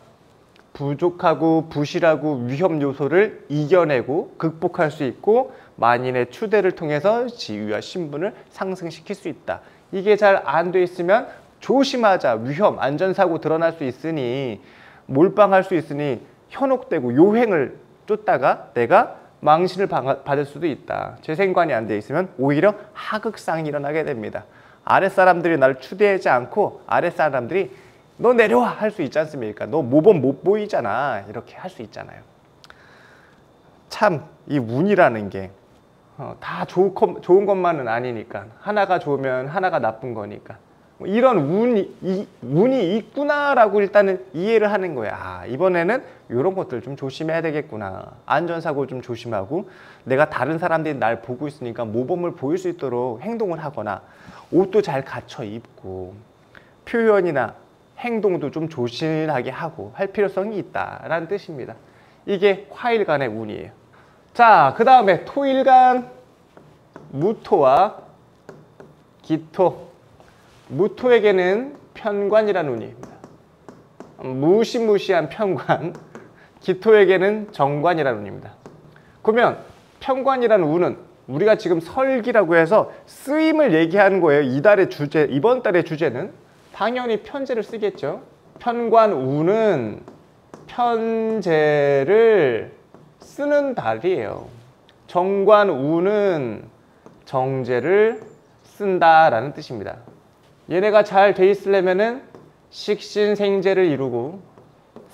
부족하고 부실하고 위험 요소를 이겨내고 극복할 수 있고 만인의 추대를 통해서 지위와 신분을 상승시킬 수 있다. 이게 잘 안 돼 있으면 조심하자. 위험, 안전사고 드러날 수 있으니 몰빵할 수 있으니 현혹되고 요행을 쫓다가 내가 망신을 받을 수도 있다. 재생관이 안 돼 있으면 오히려 하극상이 일어나게 됩니다. 아랫사람들이 나를 추대하지 않고 아랫사람들이 너 내려와 할 수 있지 않습니까? 너 모범 못 보이잖아. 이렇게 할 수 있잖아요. 참 이 운이라는 게 다 좋은 것만은 아니니까 하나가 좋으면 하나가 나쁜 거니까 이런 운이 있구나라고 일단은 이해를 하는 거야. 아, 이번에는 이런 것들 좀 조심해야 되겠구나. 안전사고 좀 조심하고 내가 다른 사람들이 날 보고 있으니까 모범을 보일 수 있도록 행동을 하거나 옷도 잘 갖춰 입고 표현이나 행동도 좀 조심하게 하고 할 필요성이 있다라는 뜻입니다. 이게 화일간의 운이에요. 자, 그 다음에 토일간, 무토와 기토. 무토에게는 편관이라는 운입니다. 무시무시한 편관. 기토에게는 정관이라는 운입니다. 그러면 편관이라는 운은 우리가 지금 설기라고 해서 쓰임을 얘기하는 거예요. 이달의 주제, 이번 달의 주제는 당연히 편제를 쓰겠죠. 편관 운은 편제를 쓰는 달이에요. 정관 운은 정제를 쓴다라는 뜻입니다. 얘네가 잘 돼 있으려면은 식신생제를 이루고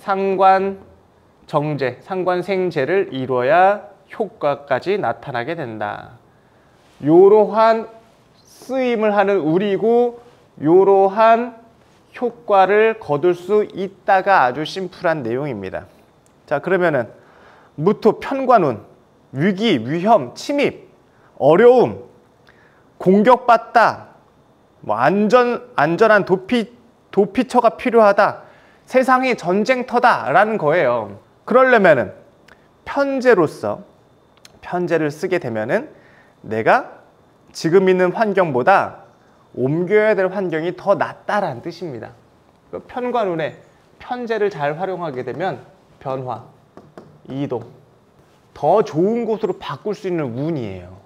상관정제, 상관생제를 이루어야 효과까지 나타나게 된다. 요러한 쓰임을 하는 운이고 요러한 효과를 거둘 수 있다가 아주 심플한 내용입니다. 자, 그러면은 무토 편관운, 위기, 위험, 침입, 어려움, 공격받다, 뭐 안전한 도피처가 필요하다, 세상이 전쟁터다라는 거예요. 그러려면은 편제로서 편제를 쓰게 되면은 내가 지금 있는 환경보다 옮겨야 될 환경이 더 낫다라는 뜻입니다. 편관운에 편제를 잘 활용하게 되면 변화, 이동, 더 좋은 곳으로 바꿀 수 있는 운이에요.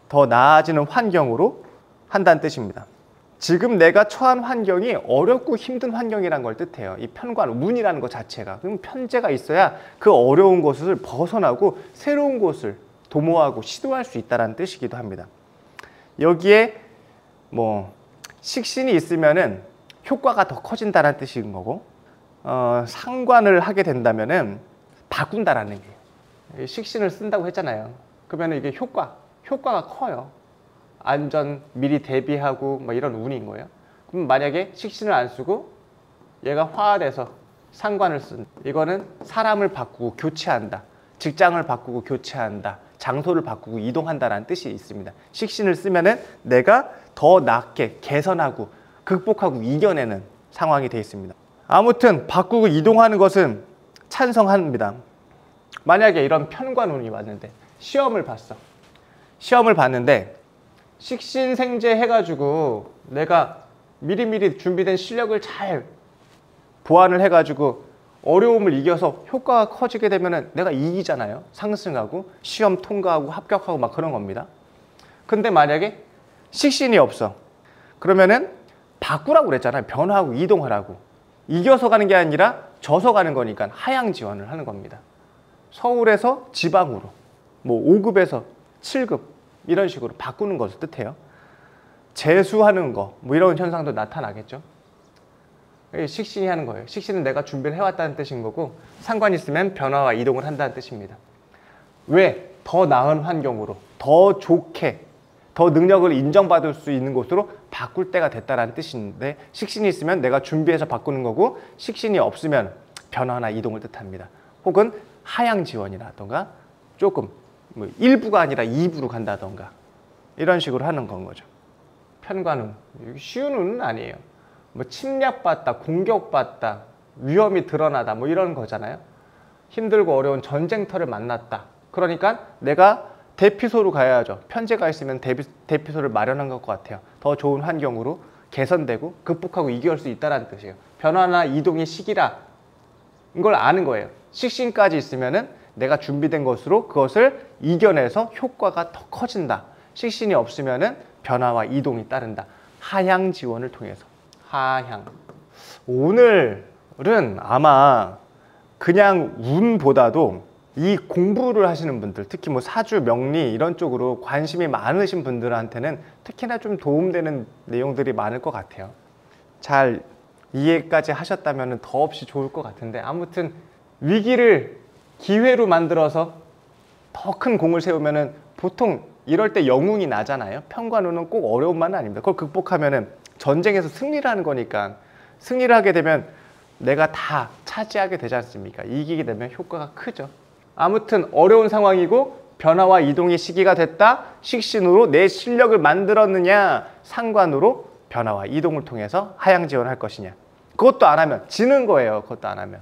더 나아지는 환경으로 한다는 뜻입니다. 지금 내가 처한 환경이 어렵고 힘든 환경이라는 걸 뜻해요. 이 편관, 운이라는 것 자체가. 그럼 편제가 있어야 그 어려운 곳을 벗어나고 새로운 곳을 도모하고 시도할 수 있다는 뜻이기도 합니다. 여기에 뭐 식신이 있으면은 효과가 더 커진다는 뜻인 거고, 상관을 하게 된다면은 바꾼다라는 게 식신을 쓴다고 했잖아요. 그러면 이게 효과가 커요. 안전 미리 대비하고 뭐 이런 운인 거예요. 그럼 만약에 식신을 안 쓰고 얘가 화돼서 상관을 쓴, 이거는 사람을 바꾸고 교체한다, 직장을 바꾸고 교체한다, 장소를 바꾸고 이동한다라는 뜻이 있습니다. 식신을 쓰면은 내가 더 낫게 개선하고 극복하고 이겨내는 상황이 되어 있습니다. 아무튼 바꾸고 이동하는 것은 찬성합니다. 만약에 이런 편관운이 왔는데 시험을 봤어. 시험을 봤는데 식신생제 해가지고 내가 미리미리 준비된 실력을 잘 보완을 해가지고 어려움을 이겨서 효과가 커지게 되면 내가 이기잖아요. 상승하고 시험 통과하고 합격하고 막 그런 겁니다. 근데 만약에 식신이 없어. 그러면은 바꾸라고 그랬잖아요. 변화하고 이동하라고. 이겨서 가는 게 아니라 져서 가는 거니까 하향 지원을 하는 겁니다. 서울에서 지방으로, 뭐 5급에서 7급 이런 식으로 바꾸는 것을 뜻해요. 재수하는 거, 뭐 이런 현상도 나타나겠죠. 식신이 하는 거예요. 식신은 내가 준비를 해왔다는 뜻인 거고, 상관이 있으면 변화와 이동을 한다는 뜻입니다. 왜? 더 나은 환경으로, 더 좋게, 더 능력을 인정받을 수 있는 곳으로 바꿀 때가 됐다는 뜻인데, 식신이 있으면 내가 준비해서 바꾸는 거고, 식신이 없으면 변화나 이동을 뜻합니다. 혹은 하향 지원이라던가 조금 뭐 일부가 아니라 2부로 간다던가 이런 식으로 하는 건 거죠. 편관운, 쉬운 운은 아니에요. 뭐 침략받다, 공격받다, 위험이 드러나다 뭐 이런 거잖아요. 힘들고 어려운 전쟁터를 만났다. 그러니까 내가 대피소로 가야죠. 편제가 있으면 대피소를 마련한 것 같아요. 더 좋은 환경으로 개선되고 극복하고 이겨올 수 있다는 뜻이에요. 변화나 이동의 시기라 걸 아는 거예요. 식신까지 있으면은 내가 준비된 것으로 그것을 이겨내서 효과가 더 커진다. 식신이 없으면은 변화와 이동이 따른다. 하향 지원을 통해서. 하향. 오늘은 아마 그냥 운보다도 이 공부를 하시는 분들, 특히 뭐 사주, 명리 이런 쪽으로 관심이 많으신 분들한테는 특히나 좀 도움되는 내용들이 많을 것 같아요. 잘 이해까지 하셨다면 더없이 좋을 것 같은데, 아무튼 위기를 기회로 만들어서 더 큰 공을 세우면은 보통 이럴 때 영웅이 나잖아요. 편관운은 꼭 어려운만은 아닙니다. 그걸 극복하면은 전쟁에서 승리를 하는 거니까, 승리를 하게 되면 내가 다 차지하게 되지 않습니까? 이기게 되면 효과가 크죠. 아무튼 어려운 상황이고 변화와 이동의 시기가 됐다. 식신으로 내 실력을 만들었느냐, 상관으로 변화와 이동을 통해서 하향 지원할 것이냐. 그것도 안 하면 지는 거예요. 그것도 안 하면.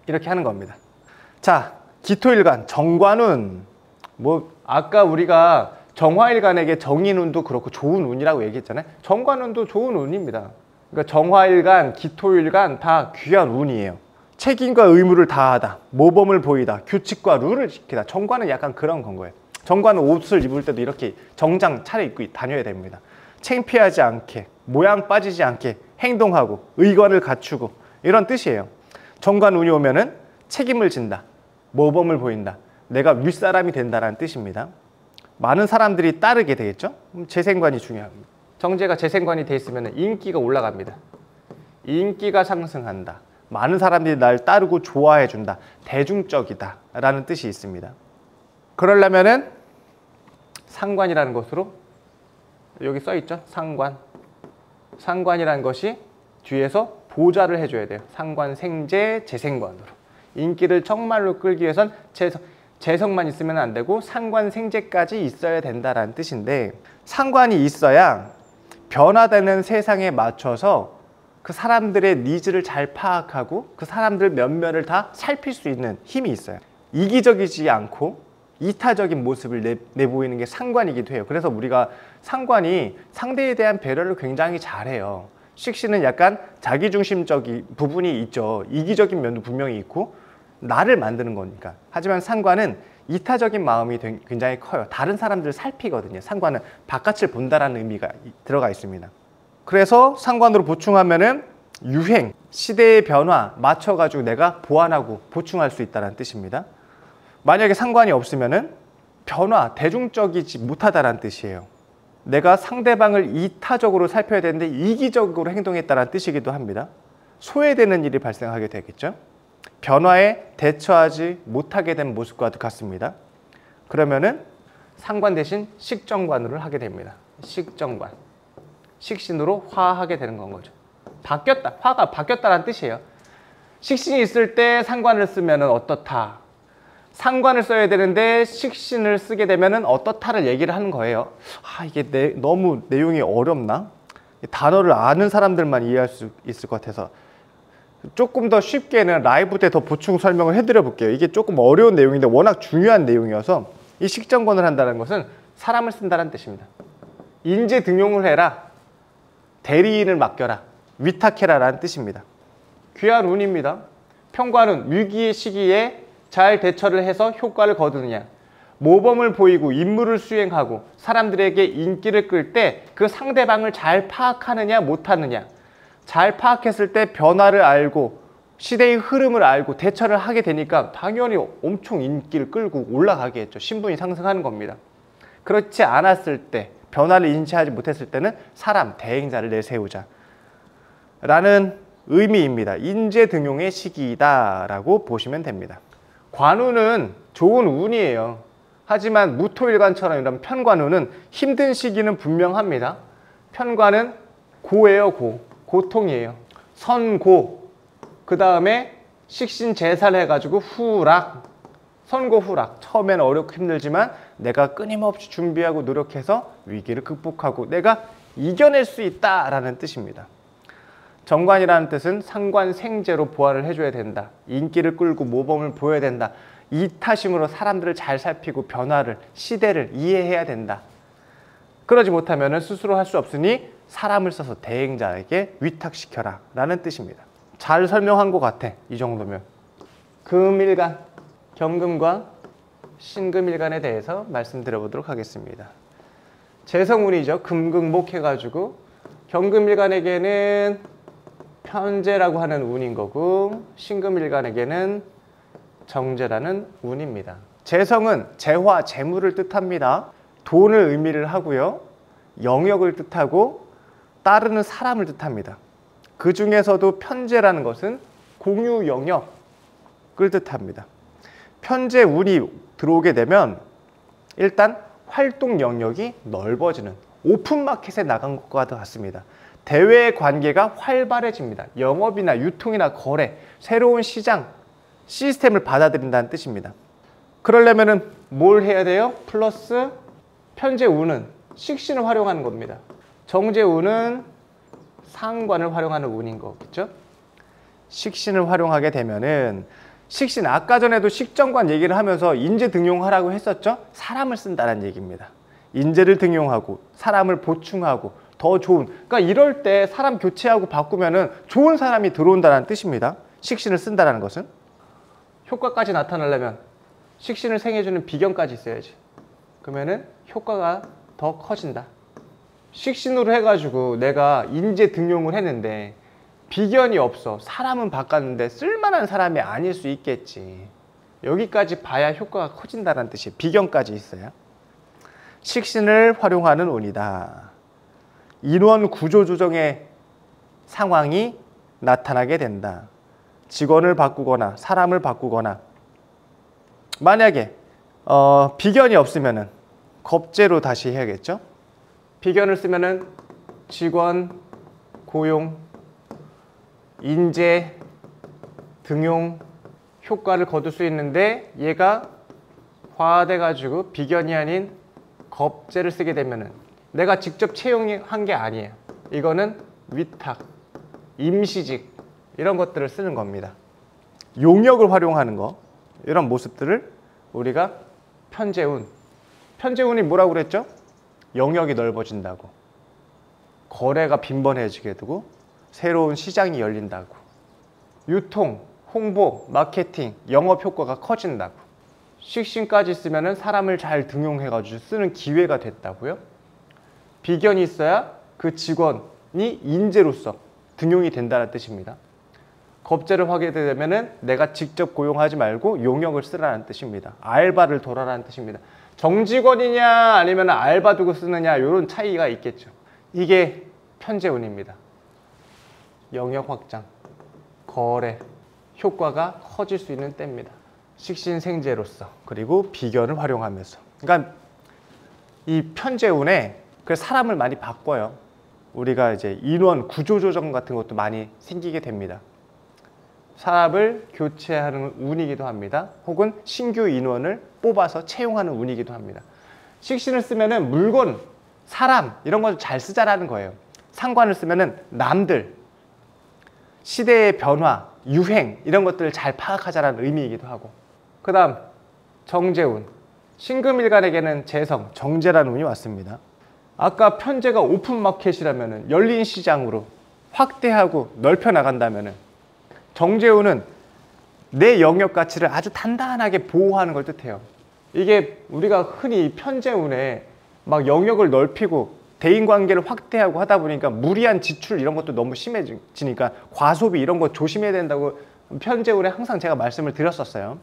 이렇게 하는 겁니다. 자, 기토일간, 정관운. 뭐 아까 우리가 정화일간에게 정인운도 그렇고 좋은 운이라고 얘기했잖아요. 정관운도 좋은 운입니다. 그러니까 정화일간, 기토일간 다 귀한 운이에요. 책임과 의무를 다하다, 모범을 보이다, 규칙과 룰을 지키다. 정관은 약간 그런 건 거예요. 정관은 옷을 입을 때도 이렇게 정장 차려입고 다녀야 됩니다. 창피하지 않게, 모양 빠지지 않게 행동하고 의관을 갖추고 이런 뜻이에요. 정관운이 오면은 책임을 진다, 모범을 보인다, 내가 윗사람이 된다는 뜻입니다. 많은 사람들이 따르게 되겠죠. 재생관이 중요합니다. 정제가 재생관이 돼 있으면 인기가 올라갑니다. 인기가 상승한다, 많은 사람들이 날 따르고 좋아해 준다, 대중적이다 라는 뜻이 있습니다. 그러려면은 상관이라는 것으로, 여기 써 있죠. 상관. 상관이라는 것이 뒤에서 보좌를 해줘야 돼요. 상관, 생재, 재생관으로. 인기를 정말로 끌기 위해선 재성만 있으면 안 되고 상관, 생재까지 있어야 된다라는 뜻인데, 상관이 있어야 변화되는 세상에 맞춰서 그 사람들의 니즈를 잘 파악하고 그 사람들 면면을 다 살필 수 있는 힘이 있어요. 이기적이지 않고 이타적인 모습을 내보이는 게 상관이기도 해요. 그래서 우리가 상관이 상대에 대한 배려를 굉장히 잘해요. 식신은 약간 자기중심적인 부분이 있죠. 이기적인 면도 분명히 있고 나를 만드는 거니까. 하지만 상관은 이타적인 마음이 굉장히 커요. 다른 사람들을 살피거든요. 상관은 바깥을 본다라는 의미가 들어가 있습니다. 그래서 상관으로 보충하면은 유행, 시대의 변화 맞춰가지고 내가 보완하고 보충할 수 있다는 뜻입니다. 만약에 상관이 없으면은 변화, 대중적이지 못하다는 뜻이에요. 내가 상대방을 이타적으로 살펴야 되는데 이기적으로 행동했다는 뜻이기도 합니다. 소외되는 일이 발생하게 되겠죠. 변화에 대처하지 못하게 된 모습과 같습니다. 그러면은 상관 대신 식정관으로 하게 됩니다. 식정관. 식신으로 화하게 되는 건 거죠. 바뀌었다. 화가 바뀌었다는 뜻이에요. 식신이 있을 때 상관을 쓰면 어떻다. 상관을 써야 되는데 식신을 쓰게 되면 어떻다를 얘기를 하는 거예요. 이게 너무 내용이 어렵나? 단어를 아는 사람들만 이해할 수 있을 것 같아서 조금 더 쉽게는 라이브 때 더 보충 설명을 해드려 볼게요. 이게 조금 어려운 내용인데 워낙 중요한 내용이어서, 이 식정관을 한다는 것은 사람을 쓴다는 뜻입니다. 인재 등용을 해라, 대리인을 맡겨라, 위탁해라 라는 뜻입니다. 귀한 운입니다. 편관은 위기의 시기에 잘 대처를 해서 효과를 거두느냐, 모범을 보이고 임무를 수행하고 사람들에게 인기를 끌 때 그 상대방을 잘 파악하느냐 못하느냐, 잘 파악했을 때 변화를 알고 시대의 흐름을 알고 대처를 하게 되니까 당연히 엄청 인기를 끌고 올라가겠죠. 신분이 상승하는 겁니다. 그렇지 않았을 때, 변화를 인지하지 못했을 때는 사람, 대행자를 내세우자 라는 의미입니다. 인재등용의 시기이다 라고 보시면 됩니다. 관운은 좋은 운이에요. 하지만 무토일관처럼 이런 편관운은 힘든 시기는 분명합니다. 편관은 고예요. 고통이에요. 선고, 그 다음에 식신제사를 해가지고 후락, 선고 후락. 처음에는 어렵고 힘들지만 내가 끊임없이 준비하고 노력해서 위기를 극복하고 내가 이겨낼 수 있다라는 뜻입니다. 정관이라는 뜻은 상관생제로 보완을 해줘야 된다. 인기를 끌고 모범을 보여야 된다. 이타심으로 사람들을 잘 살피고 변화를, 시대를 이해해야 된다. 그러지 못하면 스스로 할 수 없으니 사람을 써서 대행자에게 위탁시켜라 라는 뜻입니다. 잘 설명한 것 같아. 이 정도면. 금일간, 경금과 신금일간에 대해서 말씀드려보도록 하겠습니다. 재성운이죠. 금극목 해가지고 경금일간에게는 편재라고 하는 운인 거고 신금일간에게는 정재라는 운입니다. 재성은 재화, 재물을 뜻합니다. 돈을 의미를 하고요. 영역을 뜻하고 따르는 사람을 뜻합니다. 그 중에서도 편재라는 것은 공유 영역을 뜻합니다. 편재 운이 들어오게 되면 일단 활동 영역이 넓어지는 오픈마켓에 나간 것과 같습니다. 대외 관계가 활발해집니다. 영업이나 유통이나 거래, 새로운 시장, 시스템을 받아들인다는 뜻입니다. 그러려면 뭘 해야 돼요? 플러스 편재운은 식신을 활용하는 겁니다. 정재운은 상관을 활용하는 운인 거겠죠? 식신을 활용하게 되면은 식신, 아까 전에도 식정관 얘기를 하면서 인재 등용하라고 했었죠? 사람을 쓴다는 얘기입니다. 인재를 등용하고 사람을 보충하고 더 좋은, 그러니까 이럴 때 사람 교체하고 바꾸면은 좋은 사람이 들어온다는 뜻입니다. 식신을 쓴다는 것은. 효과까지 나타나려면 식신을 생해주는 비견까지 있어야지. 그러면은 효과가 더 커진다. 식신으로 해가지고 내가 인재 등용을 했는데 비견이 없어. 사람은 바꿨는데 쓸만한 사람이 아닐 수 있겠지. 여기까지 봐야 효과가 커진다는 뜻이에요. 비견까지 있어요. 식신을 활용하는 운이다. 인원 구조 조정의 상황이 나타나게 된다. 직원을 바꾸거나 사람을 바꾸거나 만약에 비견이 없으면은 겁재로 다시 해야겠죠. 비견을 쓰면은 직원, 고용, 인재, 등용 효과를 거둘 수 있는데 얘가 화돼 가지고 비견이 아닌 겁재를 쓰게 되면은 내가 직접 채용한 게 아니에요. 이거는 위탁, 임시직 이런 것들을 쓰는 겁니다. 용역을 활용하는 거, 이런 모습들을 우리가 편재운. 편재운이 뭐라고 그랬죠? 영역이 넓어진다고, 거래가 빈번해지게 되고 새로운 시장이 열린다고, 유통, 홍보, 마케팅, 영업 효과가 커진다고, 식신까지 쓰면 사람을 잘 등용해가지고 쓰는 기회가 됐다고요. 비견이 있어야 그 직원이 인재로서 등용이 된다는 뜻입니다. 겁재를 하게 되면 내가 직접 고용하지 말고 용역을 쓰라는 뜻입니다. 알바를 돌아라는 뜻입니다. 정직원이냐 아니면 알바 두고 쓰느냐 이런 차이가 있겠죠. 이게 편재운입니다. 영역 확장, 거래, 효과가 커질 수 있는 때입니다. 식신생재로서, 그리고 비견을 활용하면서. 그러니까 이 편재운에 사람을 많이 바꿔요. 우리가 이제 인원 구조조정 같은 것도 많이 생기게 됩니다. 사람을 교체하는 운이기도 합니다. 혹은 신규 인원을 뽑아서 채용하는 운이기도 합니다. 식신을 쓰면은 물건, 사람 이런 걸 잘 쓰자라는 거예요. 상관을 쓰면은 남들, 시대의 변화, 유행 이런 것들을 잘 파악하자라는 의미이기도 하고. 그 다음 정재운, 신금일간에게는 재성, 정재라는 운이 왔습니다. 아까 편재가 오픈마켓이라면 열린 시장으로 확대하고 넓혀 나간다면 정재운은 내 영역 가치를 아주 단단하게 보호하는 걸 뜻해요. 이게 우리가 흔히 편재운에 막 영역을 넓히고 대인관계를 확대하고 하다 보니까 무리한 지출 이런 것도 너무 심해지니까 과소비 이런 거 조심해야 된다고 편재운에 항상 제가 말씀을 드렸었어요.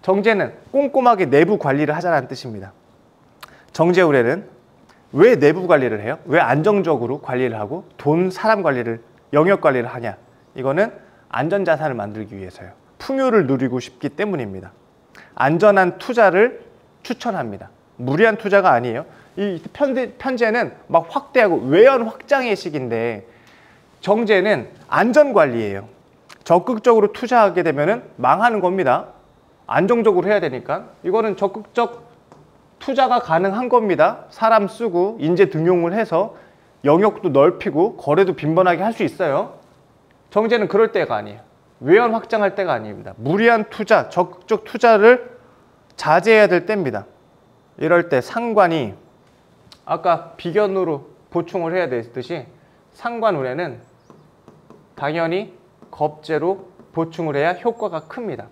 정제는 꼼꼼하게 내부 관리를 하자는 뜻입니다. 정제운에는 왜 내부 관리를 해요? 왜 안정적으로 관리를 하고 돈, 사람 관리를, 영역 관리를 하냐? 이거는 안전자산을 만들기 위해서요. 풍요를 누리고 싶기 때문입니다. 안전한 투자를 추천합니다. 무리한 투자가 아니에요. 이 편재는 막 확대하고 외연 확장의 시기인데 정제는 안전관리예요. 적극적으로 투자하게 되면 망하는 겁니다. 안정적으로 해야 되니까 이거는 적극적 투자가 가능한 겁니다. 사람 쓰고 인재 등용을 해서 영역도 넓히고 거래도 빈번하게 할 수 있어요. 정제는 그럴 때가 아니에요. 외연 확장할 때가 아닙니다. 무리한 투자, 적극적 투자를 자제해야 될 때입니다. 이럴 때 상관이 아까 비견으로 보충을 해야 되듯이 상관운에는 당연히 겁재로 보충을 해야 효과가 큽니다.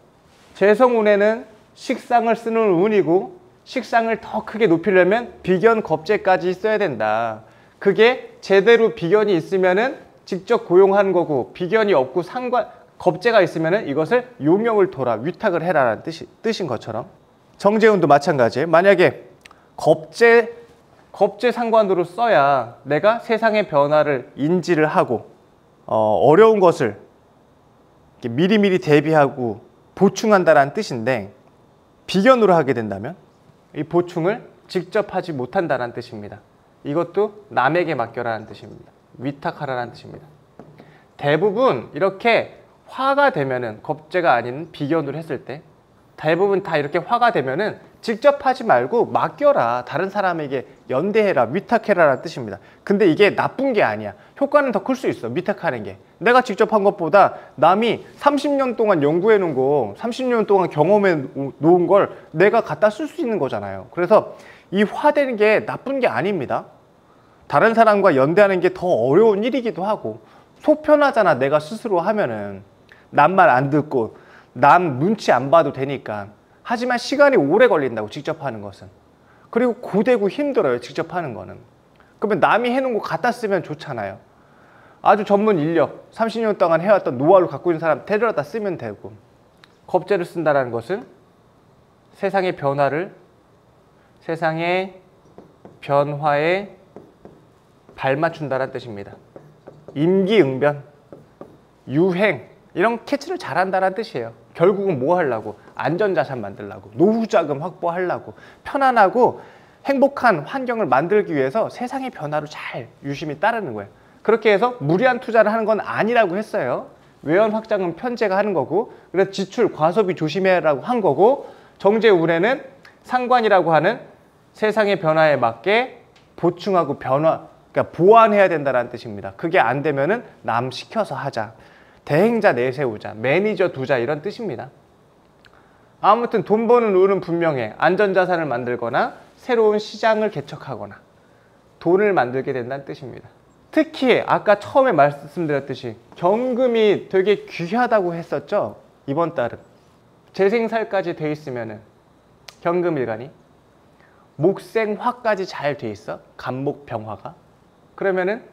재성운에는 식상을 쓰는 운이고 식상을 더 크게 높이려면 비견 겁재까지 써야 된다. 그게 제대로 비견이 있으면은 직접 고용하는 거고 비견이 없고 겁재가 있으면은 이것을 용역을 돌아 위탁을 해라라는 뜻인 것처럼 정제운도 마찬가지예요. 만약에 겁재 상관으로 써야 내가 세상의 변화를 인지를 하고 어려운 것을 미리미리 대비하고 보충한다라는 뜻인데 비견으로 하게 된다면 이 보충을 직접 하지 못한다는 뜻입니다. 이것도 남에게 맡겨라는 뜻입니다. 위탁하라는 뜻입니다. 대부분 이렇게 화가 되면은 겁재가 아닌 비견으로 했을 때 대부분 다 이렇게 화가 되면은 직접 하지 말고 맡겨라. 다른 사람에게 연대해라. 위탁해라라는 뜻입니다. 근데 이게 나쁜 게 아니야. 효과는 더 클 수 있어. 위탁하는 게. 내가 직접 한 것보다 남이 30년 동안 연구해 놓은 거 30년 동안 경험해 놓은 걸 내가 갖다 쓸 수 있는 거잖아요. 그래서 이 화되는 게 나쁜 게 아닙니다. 다른 사람과 연대하는 게 더 어려운 일이기도 하고 속 편하잖아. 내가 스스로 하면은 남 말 안 듣고 남 눈치 안 봐도 되니까. 하지만 시간이 오래 걸린다고 직접 하는 것은. 그리고 고되고 힘들어요. 직접 하는 거는. 그러면 남이 해놓은 거 갖다 쓰면 좋잖아요. 아주 전문 인력 30년 동안 해왔던 노하우를 갖고 있는 사람 데려다 쓰면 되고. 겁재를 쓴다는 것은 세상의 변화에 발맞춘다는 뜻입니다. 임기응변, 유행 이런 캐치를 잘한다는 뜻이에요. 결국은 뭐 하려고? 안전자산 만들려고, 노후자금 확보하려고, 편안하고 행복한 환경을 만들기 위해서 세상의 변화로 잘 유심히 따르는 거예요. 그렇게 해서 무리한 투자를 하는 건 아니라고 했어요. 외연 확장은 편재가 하는 거고, 그래서 지출, 과소비 조심해라고 한 거고, 정제운에는 상관이라고 하는 세상의 변화에 맞게 보충하고 그러니까 보완해야 된다는 뜻입니다. 그게 안 되면은 남 시켜서 하자. 대행자 내세우자, 매니저 두자 이런 뜻입니다. 아무튼 돈 버는 운은 분명해. 안전자산을 만들거나 새로운 시장을 개척하거나 돈을 만들게 된다는 뜻입니다. 특히 아까 처음에 말씀드렸듯이 경금이 되게 귀하다고 했었죠. 이번 달은 재생살까지 돼 있으면은 경금일간이 목생화까지 잘 돼 있어. 간목병화가. 그러면은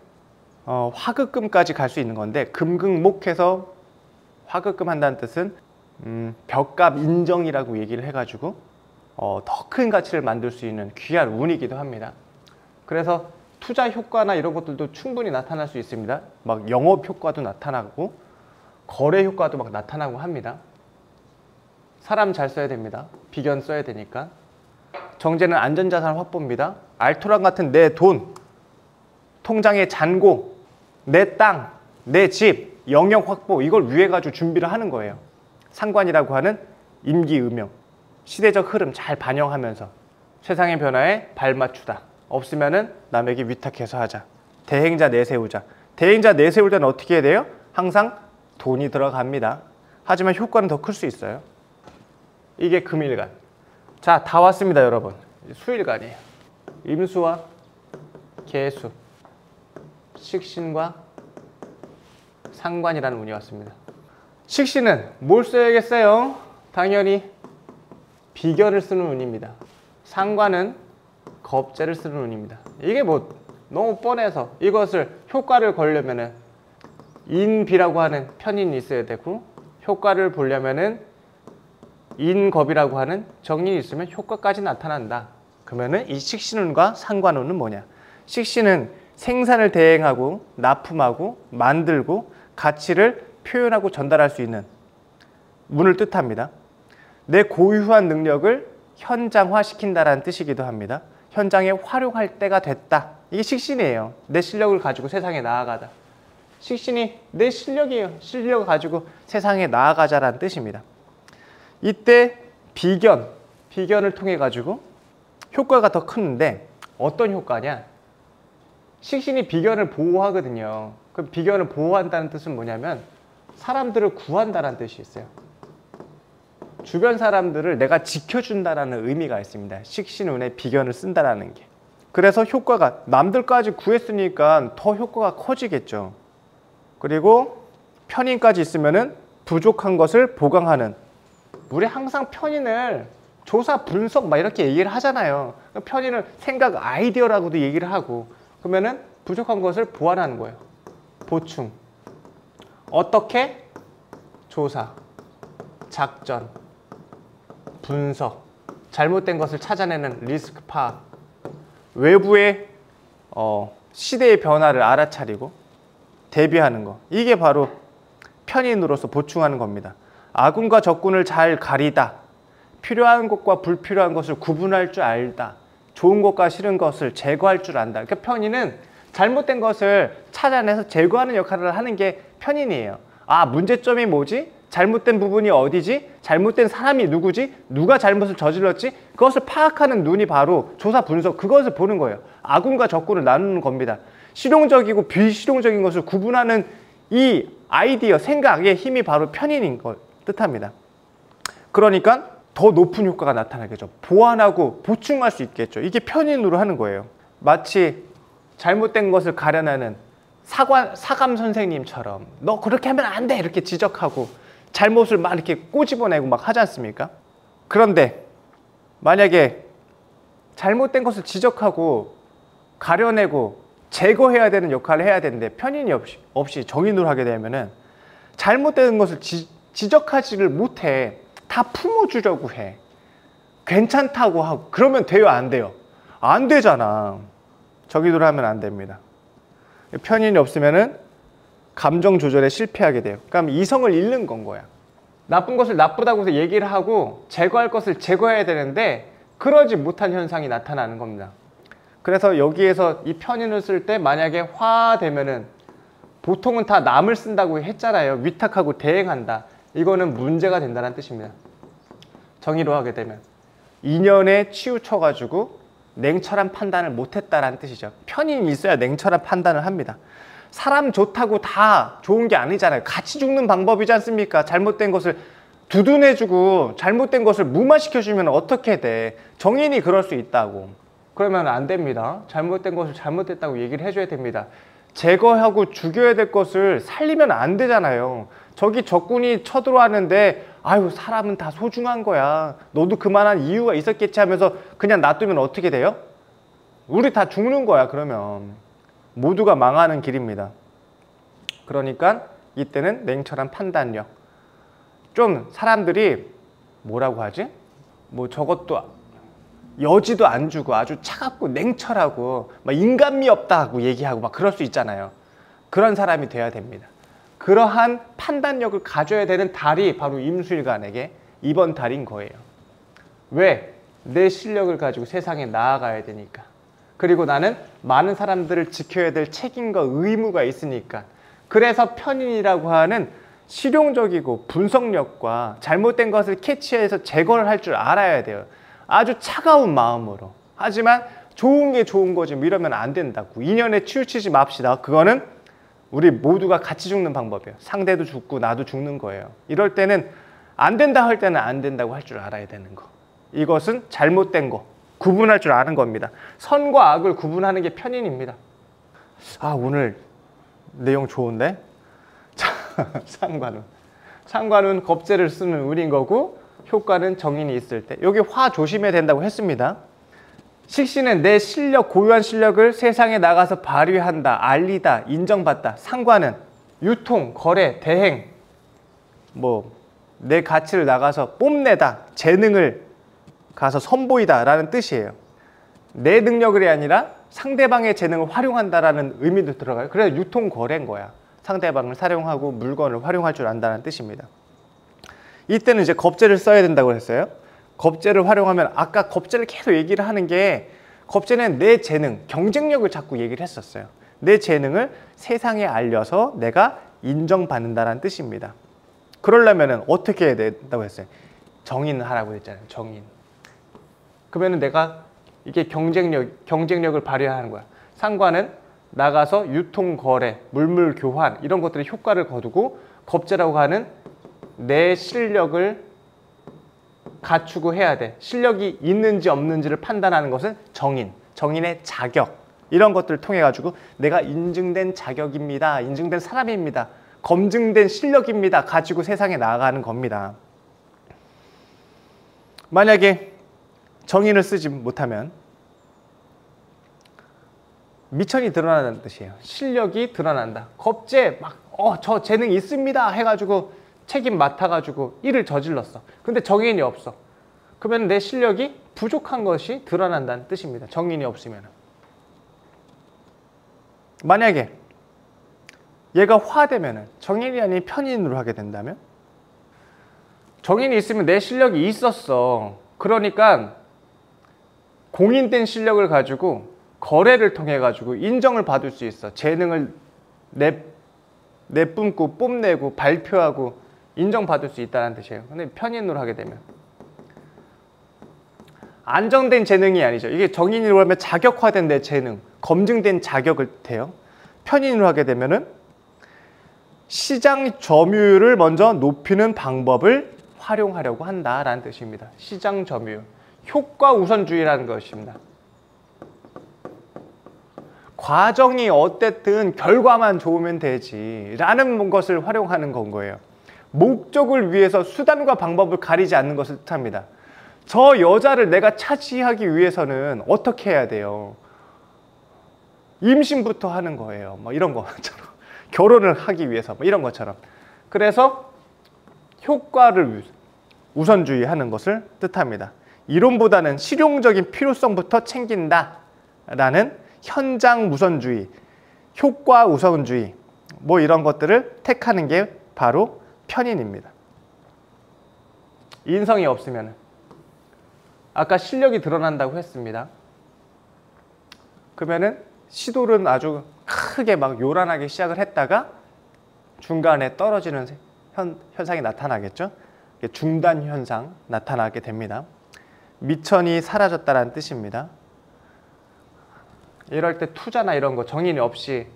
화급금까지 갈 수 있는 건데 금극목해서 화급금 한다는 뜻은 벽값 인정이라고 얘기를 해가지고 더 큰 가치를 만들 수 있는 귀한 운이기도 합니다. 그래서 투자 효과나 이런 것들도 충분히 나타날 수 있습니다. 막 영업 효과도 나타나고 거래 효과도 막 나타나고 합니다. 사람 잘 써야 됩니다. 비견 써야 되니까. 정제는 안전자산 확보입니다. 알토란 같은 내 돈, 통장의 잔고, 내 땅, 내 집, 영역 확보 이걸 위해 가지고 준비를 하는 거예요. 상관이라고 하는 임기응명, 시대적 흐름 잘 반영하면서 세상의 변화에 발맞추다. 없으면은 남에게 위탁해서 하자. 대행자 내세우자. 대행자 내세울 때는 어떻게 해야 돼요? 항상 돈이 들어갑니다. 하지만 효과는 더 클 수 있어요. 이게 금일간. 자, 다 왔습니다, 여러분. 수일간이에요. 임수와 계수, 식신과 상관이라는 운이 왔습니다. 식신은 뭘 써야겠어요? 당연히 비견을 쓰는 운입니다. 상관은 겁재를 쓰는 운입니다. 이게 뭐 너무 뻔해서 이것을 효과를 걸려면은 인비라고 하는 편인이 있어야 되고, 효과를 보려면은 인겁이라고 하는 정인이 있으면 효과까지 나타난다. 그러면은 이 식신운과 상관운은 뭐냐? 식신은 생산을 대행하고 납품하고 만들고 가치를 표현하고 전달할 수 있는 운을 뜻합니다. 내 고유한 능력을 현장화시킨다라는 뜻이기도 합니다. 현장에 활용할 때가 됐다. 이게 식신이에요. 내 실력을 가지고 세상에 나아가다. 식신이 내 실력이에요. 실력을 가지고 세상에 나아가자라는 뜻입니다. 이때 비견을 통해 가지고 효과가 더 크는데 어떤 효과냐? 식신이 비견을 보호하거든요. 그럼 비견을 보호한다는 뜻은 뭐냐면 사람들을 구한다는 뜻이 있어요. 주변 사람들을 내가 지켜준다라는 의미가 있습니다. 식신운에 비견을 쓴다라는 게. 그래서 효과가 남들까지 구했으니까 더 효과가 커지겠죠. 그리고 편인까지 있으면은 부족한 것을 보강하는. 우리 항상 편인을 조사, 분석 막 이렇게 얘기를 하잖아요. 편인을 생각, 아이디어라고도 얘기를 하고, 그러면은 부족한 것을 보완하는 거예요. 보충. 어떻게? 조사, 작전, 분석, 잘못된 것을 찾아내는 리스크 파악, 외부의 시대의 변화를 알아차리고 대비하는 거. 이게 바로 편인으로서 보충하는 겁니다. 아군과 적군을 잘 가리다. 필요한 것과 불필요한 것을 구분할 줄 알다. 좋은 것과 싫은 것을 제거할 줄 안다. 그러니까 편인은 잘못된 것을 찾아내서 제거하는 역할을 하는 게 편인이에요. 아, 문제점이 뭐지? 잘못된 부분이 어디지? 잘못된 사람이 누구지? 누가 잘못을 저질렀지? 그것을 파악하는 눈이 바로 조사 분석, 그것을 보는 거예요. 아군과 적군을 나누는 겁니다. 실용적이고 비실용적인 것을 구분하는 이 아이디어, 생각의 힘이 바로 편인인 걸 뜻합니다. 그러니까 더 높은 효과가 나타나겠죠. 보완하고 보충할 수 있겠죠. 이게 편인으로 하는 거예요. 마치 잘못된 것을 가려내는 사감 선생님처럼 너 그렇게 하면 안 돼! 이렇게 지적하고 잘못을 막 이렇게 꼬집어내고 막 하지 않습니까? 그런데 만약에 잘못된 것을 지적하고 가려내고 제거해야 되는 역할을 해야 되는데 편인이 없이 정인으로 하게 되면은 잘못된 것을 지적하지를 못해. 다 품어주려고 해. 괜찮다고 하고. 그러면 돼요? 안 돼요? 안 되잖아. 정인으로 하면 안 됩니다. 편인이 없으면은 감정 조절에 실패하게 돼요. 그럼 이성을 잃는 건 거야. 나쁜 것을 나쁘다고 해서 얘기를 하고 제거할 것을 제거해야 되는데 그러지 못한 현상이 나타나는 겁니다. 그래서 여기에서 이 편인을 쓸 때 만약에 화되면은 보통은 다 남을 쓴다고 했잖아요. 위탁하고 대행한다. 이거는 문제가 된다는 뜻입니다. 정의로 하게 되면 인연에 치우쳐가지고 냉철한 판단을 못했다라는 뜻이죠. 편인이 있어야 냉철한 판단을 합니다. 사람 좋다고 다 좋은 게 아니잖아요. 같이 죽는 방법이지 않습니까? 잘못된 것을 두둔해주고 잘못된 것을 무마시켜주면 어떻게 돼? 정인이 그럴 수 있다고. 그러면 안 됩니다. 잘못된 것을 잘못했다고 얘기를 해줘야 됩니다. 제거하고 죽여야 될 것을 살리면 안 되잖아요. 저기 적군이 쳐들어왔는데 아유 사람은 다 소중한 거야. 너도 그만한 이유가 있었겠지 하면서 그냥 놔두면 어떻게 돼요? 우리 다 죽는 거야. 그러면 모두가 망하는 길입니다. 그러니까 이때는 냉철한 판단력. 좀 사람들이 뭐라고 하지? 뭐 저것도 여지도 안 주고 아주 차갑고 냉철하고 막 인간미 없다고 얘기하고 막 그럴 수 있잖아요. 그런 사람이 돼야 됩니다. 그러한 판단력을 가져야 되는 달이 바로 임수일간에게 이번 달인 거예요. 왜? 내 실력을 가지고 세상에 나아가야 되니까. 그리고 나는 많은 사람들을 지켜야 될 책임과 의무가 있으니까. 그래서 편인이라고 하는 실용적이고 분석력과 잘못된 것을 캐치해서 제거를 할 줄 알아야 돼요. 아주 차가운 마음으로. 하지만 좋은 게 좋은 거지 뭐 이러면 안 된다고. 인연에 치우치지 맙시다. 그거는 우리 모두가 같이 죽는 방법이에요. 상대도 죽고 나도 죽는 거예요. 이럴 때는 안 된다 할 때는 안 된다고 할 줄 알아야 되는 거. 이것은 잘못된 거 구분할 줄 아는 겁니다. 선과 악을 구분하는 게 편인입니다. 아, 오늘 내용 좋은데? 상관운. 상관운 겁재를 쓰는 운인 거고 효과는 정인이 있을 때. 여기 화 조심해야 된다고 했습니다. 식신은 내 실력, 고유한 실력을 세상에 나가서 발휘한다, 알리다, 인정받다. 상관은 유통, 거래, 대행, 내 가치를 나가서 뽐내다, 재능을 가서 선보이다 라는 뜻이에요. 내 능력이 아니라 상대방의 재능을 활용한다라는 의미도 들어가요. 그래서 유통, 거래인 거야. 상대방을 사용하고 물건을 활용할 줄 안다는 뜻입니다. 이때는 이제 겁재를 써야 된다고 했어요. 겁재를 활용하면 아까 겁재를 계속 얘기를 하는 게 겁재는 내 재능, 경쟁력을 자꾸 얘기를 했었어요. 내 재능을 세상에 알려서 내가 인정받는다는 뜻입니다. 그러려면 어떻게 해야 된다고 했어요? 정인을 하라고 했잖아요. 정인. 그러면 내가 이게 경쟁력을 발휘하는 거야. 상관은 나가서 유통, 거래, 물물 교환 이런 것들이 효과를 거두고 겁재라고 하는 내 실력을 갖추고 해야 돼. 실력이 있는지 없는지를 판단하는 것은 정인, 정인의 자격 이런 것들을 통해 가지고 내가 인증된 자격입니다. 인증된 사람입니다. 검증된 실력입니다. 가지고 세상에 나아가는 겁니다. 만약에 정인을 쓰지 못하면 미천이 드러난다는 뜻이에요. 실력이 드러난다. 겁재 저 재능 있습니다 해가지고 책임 맡아가지고 일을 저질렀어. 근데 정인이 없어. 그러면 내 실력이 부족한 것이 드러난다는 뜻입니다. 정인이 없으면. 만약에 얘가 화되면 정인이 아닌 편인으로 하게 된다면 정인이 있으면 내 실력이 있었어. 그러니까 공인된 실력을 가지고 거래를 통해 가지고 인정을 받을 수 있어. 재능을 내뿜고 뽐내고 발표하고 인정받을 수 있다는 뜻이에요. 근데 편인으로 하게 되면 안정된 재능이 아니죠. 이게 정인으로 하면 자격화된 내 재능, 검증된 자격을 돼요. 편인으로 하게 되면은 시장 점유율을 먼저 높이는 방법을 활용하려고 한다라는 뜻입니다. 시장 점유율, 효과 우선주의라는 것입니다. 과정이 어쨌든 결과만 좋으면 되지 라는 것을 활용하는 건 거예요. 목적을 위해서 수단과 방법을 가리지 않는 것을 뜻합니다. 저 여자를 내가 차지하기 위해서는 어떻게 해야 돼요? 임신부터 하는 거예요. 이런 것처럼. 결혼을 하기 위해서 이런 것처럼. 그래서 효과를 우선주의하는 것을 뜻합니다. 이론보다는 실용적인 필요성부터 챙긴다라는 현장 우선주의, 효과 우선주의 이런 것들을 택하는 게 바로 편인입니다. 인성이 없으면 아까 실력이 드러난다고 했습니다. 그러면은 시도는 아주 크게 요란하게 시작을 했다가 중간에 떨어지는 현상이 나타나겠죠. 중단 현상 나타나게 됩니다. 미천이 사라졌다는 뜻입니다. 이럴 때 투자나 이런 거 정인이 없이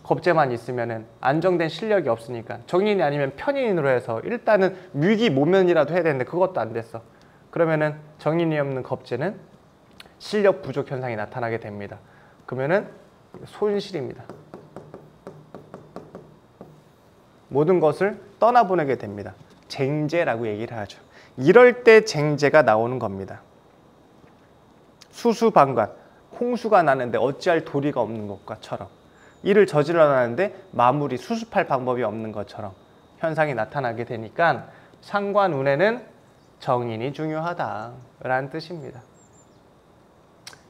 겁재만 있으면 안정된 실력이 없으니까 정인이 아니면 편인으로 해서 일단은 위기모면이라도 해야 되는데 그것도 안 됐어. 그러면은 정인이 없는 겁재는 실력 부족 현상이 나타나게 됩니다. 그러면은 손실입니다. 모든 것을 떠나보내게 됩니다. 쟁제라고 얘기를 하죠. 이럴 때 쟁제가 나오는 겁니다. 수수방관, 홍수가 나는데 어찌할 도리가 없는 것과처럼 일을 저질러놨는데 마무리, 수습할 방법이 없는 것처럼 현상이 나타나게 되니까 상관운에는 정인이 중요하다라는 뜻입니다.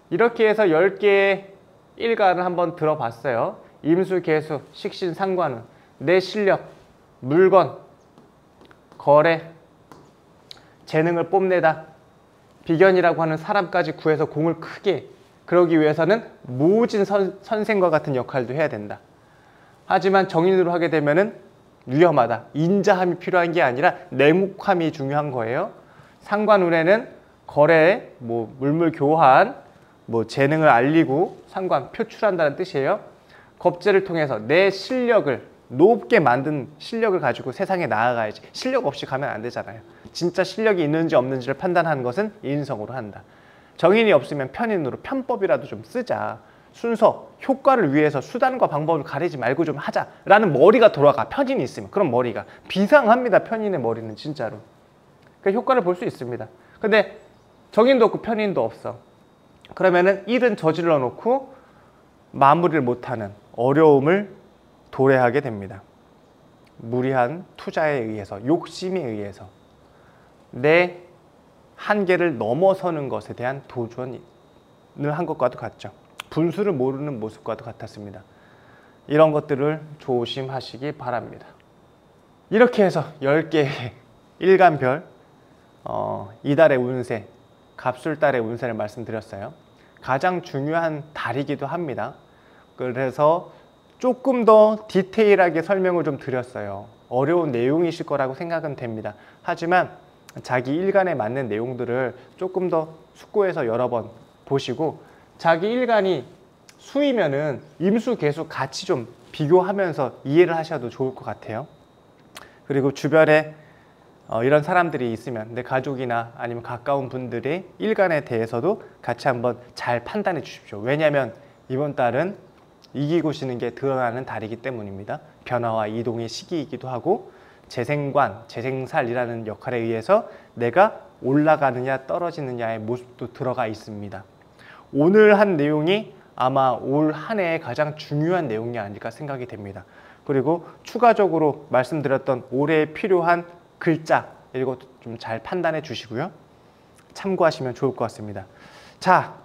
이렇게 해서 10개의 일간을 한번 들어봤어요. 임수, 계수, 식신, 상관운, 내 실력, 물건, 거래, 재능을 뽐내다, 비견이라고 하는 사람까지 구해서 공을 크게, 그러기 위해서는 모진 선생과 같은 역할도 해야 된다. 하지만 정인으로 하게 되면은 위험하다. 인자함이 필요한 게 아니라 냉혹함이 중요한 거예요. 상관운에는 거래, 물물 교환, 재능을 알리고 상관, 표출한다는 뜻이에요. 겁재를 통해서 내 실력을 높게 만든 실력을 가지고 세상에 나아가야지. 실력 없이 가면 안 되잖아요. 진짜 실력이 있는지 없는지를 판단하는 것은 인성으로 한다. 정인이 없으면 편인으로 편법이라도 좀 쓰자. 순서, 효과를 위해서 수단과 방법을 가리지 말고 좀 하자라는 머리가 돌아가. 편인이 있으면. 그럼 머리가 비상합니다. 편인의 머리는 진짜로. 그러니까 효과를 볼 수 있습니다. 근데 정인도 없고 편인도 없어. 그러면은 일은 저질러 놓고 마무리를 못하는 어려움을 도래하게 됩니다. 무리한 투자에 의해서, 욕심에 의해서 내 한계를 넘어서는 것에 대한 도전을 한 것과도 같죠. 분수를 모르는 모습과도 같았습니다. 이런 것들을 조심하시기 바랍니다. 이렇게 해서 10개의 일간별 이달의 운세, 갑술달의 운세를 말씀드렸어요. 가장 중요한 달이기도 합니다. 그래서 조금 더 디테일하게 설명을 좀 드렸어요. 어려운 내용이실 거라고 생각은 됩니다. 하지만 자기 일간에 맞는 내용들을 조금 더 숙고해서 여러 번 보시고, 자기 일간이 수이면은 임수, 개수 같이 좀 비교하면서 이해를 하셔도 좋을 것 같아요. 그리고 주변에 이런 사람들이 있으면 내 가족이나 아니면 가까운 분들의 일간에 대해서도 같이 한번 잘 판단해 주십시오. 왜냐하면 이번 달은 이기고 지는 게 드러나는 달이기 때문입니다. 변화와 이동의 시기이기도 하고 재생관, 재생살이라는 역할에 의해서 내가 올라가느냐 떨어지느냐의 모습도 들어가 있습니다. 오늘 한 내용이 아마 올 한 해의 가장 중요한 내용이 아닐까 생각이 됩니다. 그리고 추가적으로 말씀드렸던 올해에 필요한 글자, 이것도 좀 잘 판단해 주시고요. 참고하시면 좋을 것 같습니다. 자,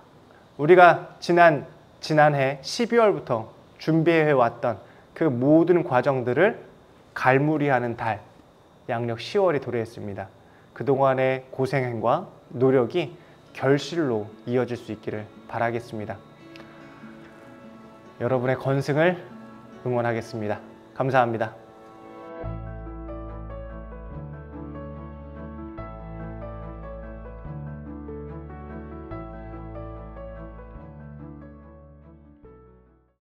우리가 지난해 12월부터 준비해 왔던 그 모든 과정들을 갈무리하는 달, 양력 10월이 도래했습니다. 그동안의 고생과 노력이 결실로 이어질 수 있기를 바라겠습니다. 여러분의 건승을 응원하겠습니다. 감사합니다.